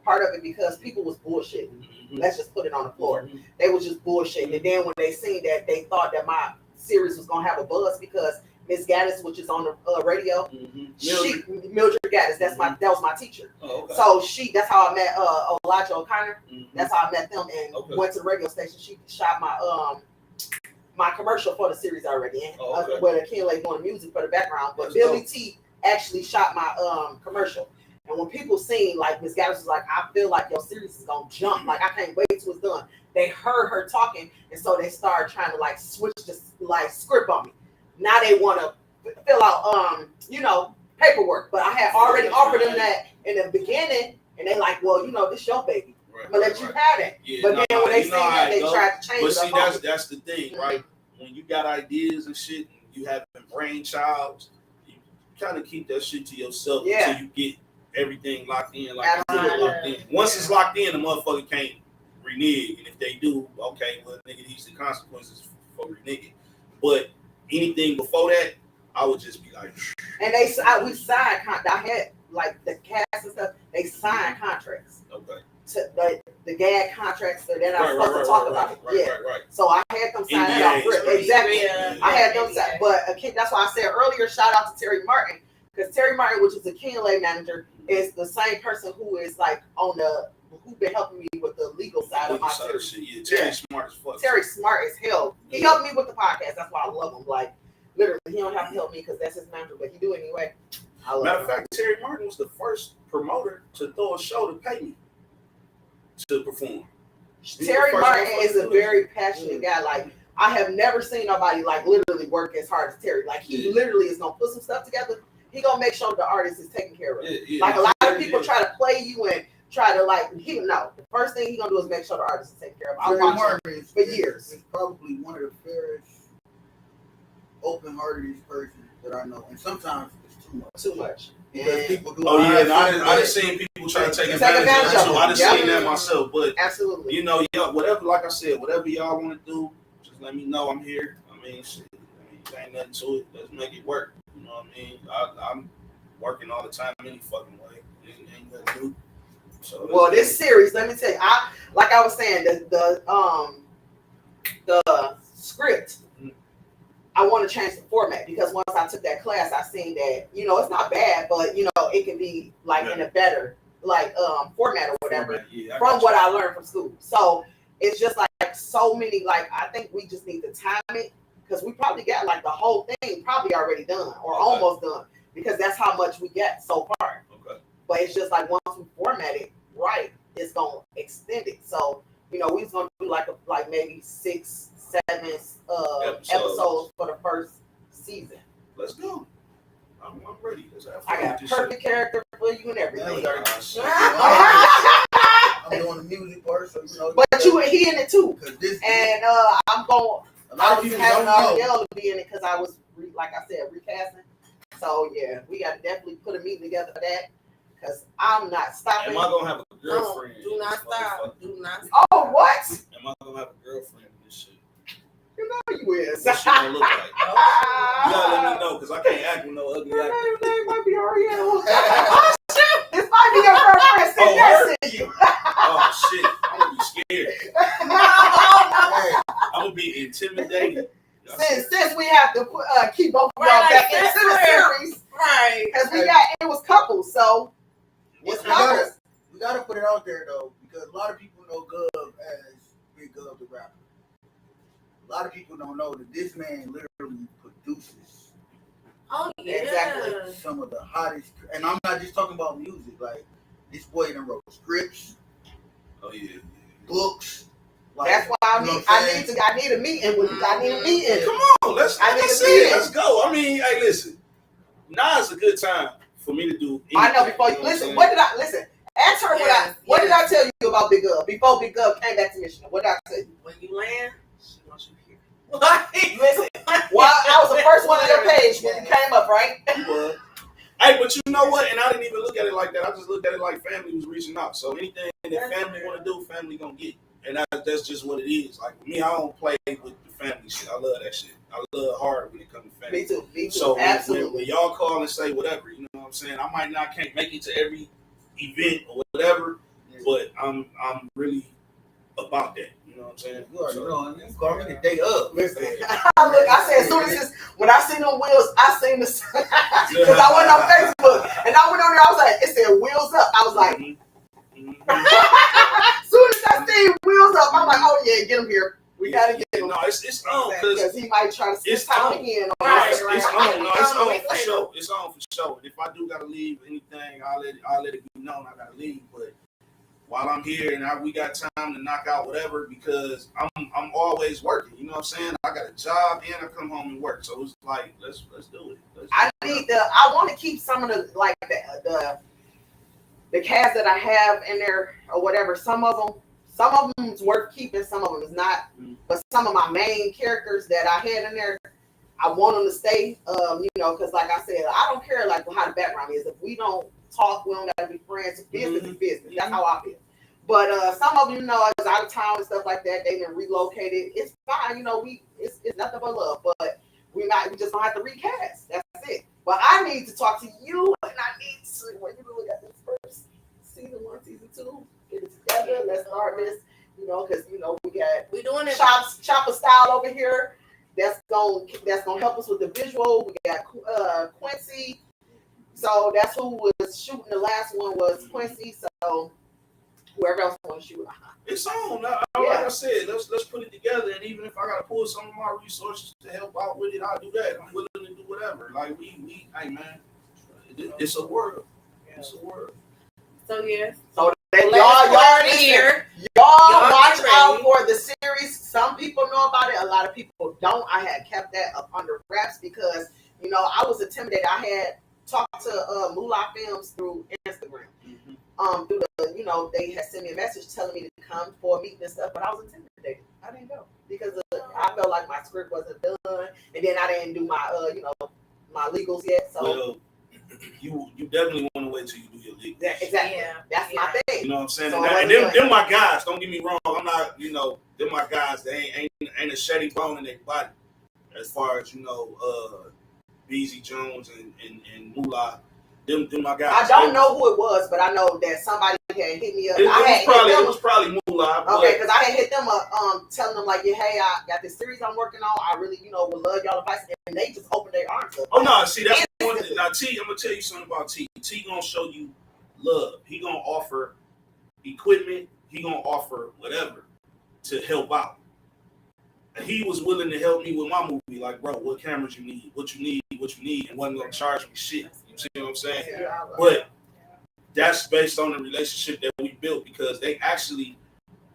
part of it because people was bullshitting. Let's just put it on the floor. They was just bullshitting. And then when they seen that, they thought that my series was gonna have a buzz because Miss Gaddis, which is on the radio, Mildred Gaddis, that was my teacher. Oh, okay. So that's how I met Elijah O'Connor. That's how I met them and went to the radio station. She shot my commercial for the series already, where Ken Lay doing the music for the background. But Billy T actually shot my commercial. And when people seen, like, Miss Gaddis was like, I feel like your series is going to jump. Like, I can't wait till it's done. They heard her talking, and so they started trying to, like, switch the, like, script on me. Now they want to fill out, paperwork. But I had already offered them that in the beginning, and they like, well, this your baby. I'm going to let you have it. Yeah, but then when they seen that, they tried to change it. But see, that's the thing, right? When you got ideas and shit, and you having brainchilds, kind of keep that shit to yourself Yeah. until you get everything locked in. Like Absolutely. locked in. Once it's locked in, the motherfucker can't renege. And if they do, okay, well, nigga, these the consequences for reneging. But anything before that, I would just be like. And we signed. I had like the cast and stuff. They signed contracts. Okay. To the gag contracts that I'm supposed to talk about it. Right. So I had them sign it off. Exactly. I had them sign. But that's why I said earlier, shout out to Terry Martin, because Terry Martin, which is a Kinley manager, is the same person who is like who been helping me with the legal side of my series. Yeah, Terry's smart as fuck. Terry's smart as hell. He helped me with the podcast. That's why I love him. Like literally, he don't have to help me because that's his manager, but he do anyway. I love Matter him. of fact, Terry Martin was the first promoter to throw a show to pay me to perform. Terry Martin is a very passionate guy. Like I have never seen nobody like literally work as hard as Terry. Like he literally is gonna put some stuff together. He gonna make sure the artist is taken care of. Like a lot of people try to play you and try to like the first thing he gonna do is make sure the artist is taken care of. Terry Martin for years. He's probably one of the fairest, open-hearted person that I know, and sometimes it's too much. Because people do. Oh yeah, and I done seen people try to take advantage of it. So I done seen that myself. But absolutely, you know, whatever. Like I said, whatever y'all want to do, just let me know. I'm here. I mean, shit, ain't nothing to it. Let's make it work. You know what I mean? I'm working all the time any fucking way. Ain't nothing to do. So well, this series, let me tell you, like I was saying, the script. I want to change the format because once I took that class, I seen that it's not bad, but it can be like in a better format or whatever from what I learned from school. So it's just like so many. Like I think we just need to time it because we probably got like the whole thing probably already done or almost done because that's how much we get so far. Okay. But it's just like once we format it right, it's gonna extend it. So we was gonna do like maybe 6, 7 episodes for the first season. Let's go. I'm ready. I got a perfect character for you and everything. I'm doing the music part, so But he in it too. And I'm going. I was having Ariel to be in it because I was, like I said, recasting. So yeah, we got to definitely put a meeting together for that. Because I'm not stopping. Am I gonna have a girlfriend? Do not stop. Do not stop. Oh, what? Am I gonna have a girlfriend in this shit? You know you is. What she gonna look like? You gotta let me know because I can't act with no ugly actor. Her name might be Ariel. Oh shit! This might be your girlfriend sitting next to you. Oh shit! I'm gonna be scared. I'm gonna be intimidated. Since we have to keep both of y'all back into the series, right? Because it was couples, so it's couples. We gotta put it out there though, because a lot of people know Gov as Big Gov the rapper. A lot of people don't know that this man literally produces. Oh yeah, exactly. Some of the hottest, and I'm not just talking about music. Like this boy done wrote scripts. Oh yeah. Books. Like, that's why I need a meeting with you. I need a meeting. Come on, let's see it. Let's go. I mean, hey, listen. Now is a good time for me to do anything. I know before you listen. What did I listen? Ask her what did I tell you about Big Gov before Big Gov came back to Michigan? What did I tell you? When you land, she wants you here. Listen. Well, I was the first one on your page when you came up, right? Hey, but you know what? And I didn't even look at it like that. I just looked at it like family was reaching out. So anything that family want to do, family gonna get. And that's just what it is. Like with me, I don't play with the family shit. I love that shit. I love hard when it comes to family. Me too. So absolutely. When y'all call and say whatever, you know what I'm saying? I can't make it to every event or whatever, but I'm really about that. You know what I'm saying? You already know. You call me the day up. Listen. Look, I said as soon as when I seen them wheels, I seen this because I went on Facebook and I went on there. I was like, it said wheels up. I was like. Soon as I see wheels up, I'm like, oh yeah, get him here. We gotta get him. No, it's on because he might try to it's time on. again. It's on. No, it's on for sure. It's on for sure. And if I do gotta leave anything, I'll let it be known I gotta leave. But while I'm here and we got time to knock out whatever, because I'm always working. You know what I'm saying? I got a job and I come home and work. So it's like let's do it. I want to keep some of the cast that I have in there or whatever. Some of them is worth keeping, some of them is not. But some of my main characters that I had in there, I want them to stay, because like I said, I don't care like how the background is. If we don't talk, we don't gotta be friends. Business is business. That's how I feel. But some of you know is out of town and stuff like that. They've been relocated. It's fine, it's nothing but love. But we just don't have to recast. That's it. But I need to talk to you, and I need to when you look at this first season 1, season 2, get it together. Let's start this. Because we doing it chopper style over here. That's gonna help us with the visual. We got Quincy, so that's who was shooting. The last one was Quincy. So whoever else wants to shoot, it's on. Like I said, let's put it together. And even if I gotta pull some of my resources to help out with it, I'll do that. I'm willing to do whatever. Like we hey man, it's a world. It's a world. So yes. So y'all here. Y'all watch out for the series. Some people know about it. A lot of people don't. I had kept that up under wraps because I was intimidated. I had talked to Moolah Films through Instagram. Through the they had sent me a message telling me to come for a meeting and stuff, but I was intimidated. I didn't go because I felt like my script wasn't done, and then I didn't do my my legals yet. So. Well, you definitely want to wait till you do your legal. Yeah, exactly. Yeah. That's my thing. You know what I'm saying? So and them my guys. Don't get me wrong. I'm not. Them my guys. They ain't a shady bone in their body. As far as Beezy Jones and Moolah. Them my guys. I don't know who it was, but I know that somebody had hit me up. It was probably Moolah. Okay, because I had hit them up, telling them like, hey, I got this series I'm working on. I really, would love y'all advice, and they just opened their arms up. Oh no, see that's one thing. Now T, I'm gonna tell you something about T. T gonna show you love. He gonna offer equipment. He gonna offer whatever to help out. And he was willing to help me with my movie. Like, bro, what cameras you need? What you need, and wasn't gonna charge me shit. You see what I'm saying? Yeah, but that's based on the relationship that we built because they actually,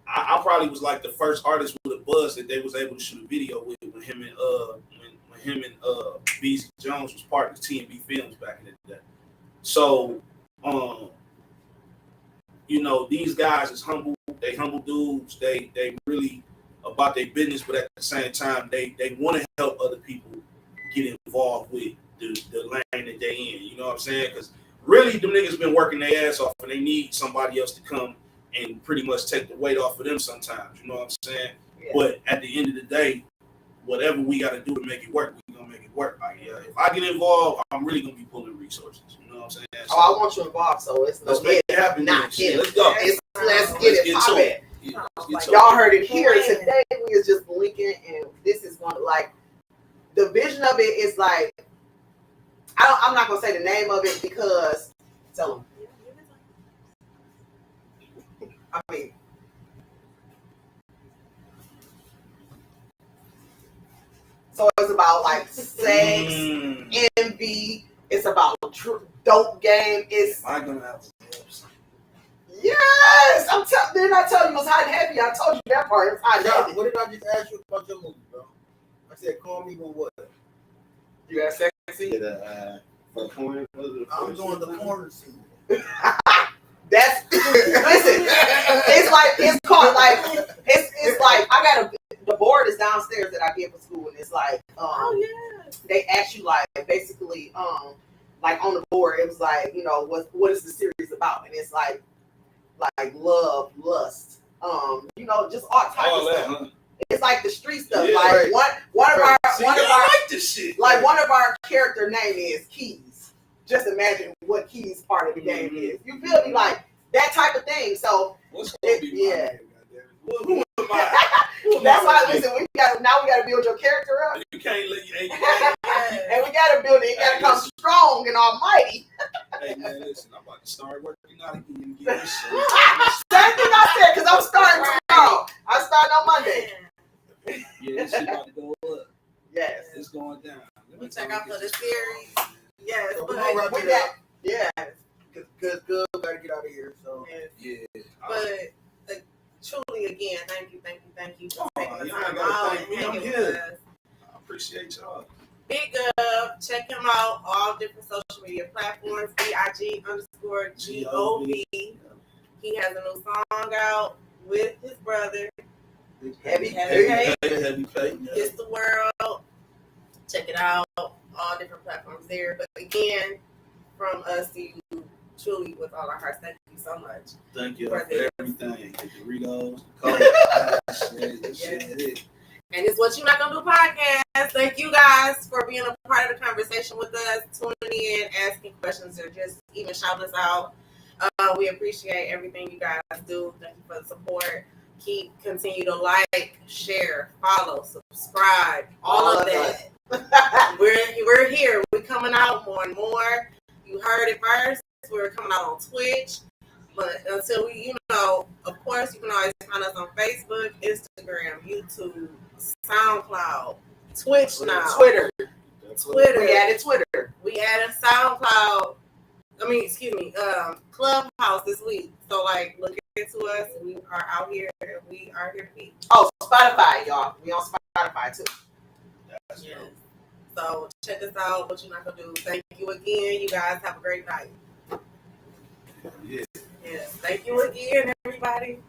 I probably was like the first artist with a buzz that they was able to shoot a video with when him and when him and Beezy Jones was part of T&B Films back in the day. So, these guys is humble. They humble dudes. They really about their business, but at the same time, they want to help other people get involved with the lane that they in. You know what I'm saying? Because really, them niggas been working their ass off, and they need somebody else to come and pretty much take the weight off of them sometimes. You know what I'm saying? Yeah. But at the end of the day, whatever we got to do to make it work, we're going to make it work. Like, if I get involved, I'm really going to be pulling resources. You know what I'm saying? So, I want you involved, so it's let's make it happen. Let's go. Let's get it poppin'. Y'all heard it here today. We is just blinking, and this is one the vision of it is like I'm not gonna say the name of it because tell them. I mean, so it's about like sex, envy. It's about dope game. It's. Am I gonna have to? Yes, didn't I tell you it was hot and heavy? I told you that part. It's hot and heavy. What did I just ask you about your movie, bro? I said, call me with what? You got sexy? For porn. I'm doing the porn scene. That's listen. It's called it's like I got the board is downstairs that I get for school, and it's like they ask you like basically like on the board it was like what is the series about, and it's like love, lust, just all types of stuff. Huh? It's like the street stuff. Yeah, like one of our character name is Keys. Just imagine what Keys part of the game is. You feel me? Like that type of thing. So that's why listen, we gotta build your character up. You can't let you and we gotta build it. You gotta come strong and almighty. Hey man, listen, I'm about to start working out again and get this shit. Same thing I said, because I'm starting tomorrow. I'm starting on Monday. Yeah, this shit about to go up. Yes. It's going down. We check out for the series. Yes, so but we got because Gub gotta get out of here. So but truly again, thank you for taking the time out and hanging with us. I appreciate y'all. Big up, check him out, all different social media platforms, BIG_GOV. He has a new song out with his brother. Heavy Pay. Yeah. It's the world. Check it out. All different platforms there. But again, from us to you, truly, with all our hearts, thank you so much. Thank you for for everything. The Doritos, the Coke. Shit. And it's What You Not Gonna Do podcast. Thank you guys for being a part of the conversation with us, tuning in, asking questions, or just even shouting us out. We appreciate everything you guys do. Thank you for the support. Continue to like, share, follow, subscribe, all of that. We're here. We're coming out more and more. You heard it first. We're coming out on Twitch. But until we, of course, you can always find us on Facebook, Instagram, YouTube, SoundCloud, Twitch now. Twitter. We added Twitter. We added SoundCloud. Clubhouse this week. So, look into us. We are out here, and we are here to be. Oh, Spotify, y'all. We on Spotify, too. Yes. So, check us out. What You Not Gonna Do. Thank you again. You guys have a great night. Yeah. Yes. Thank you again, everybody.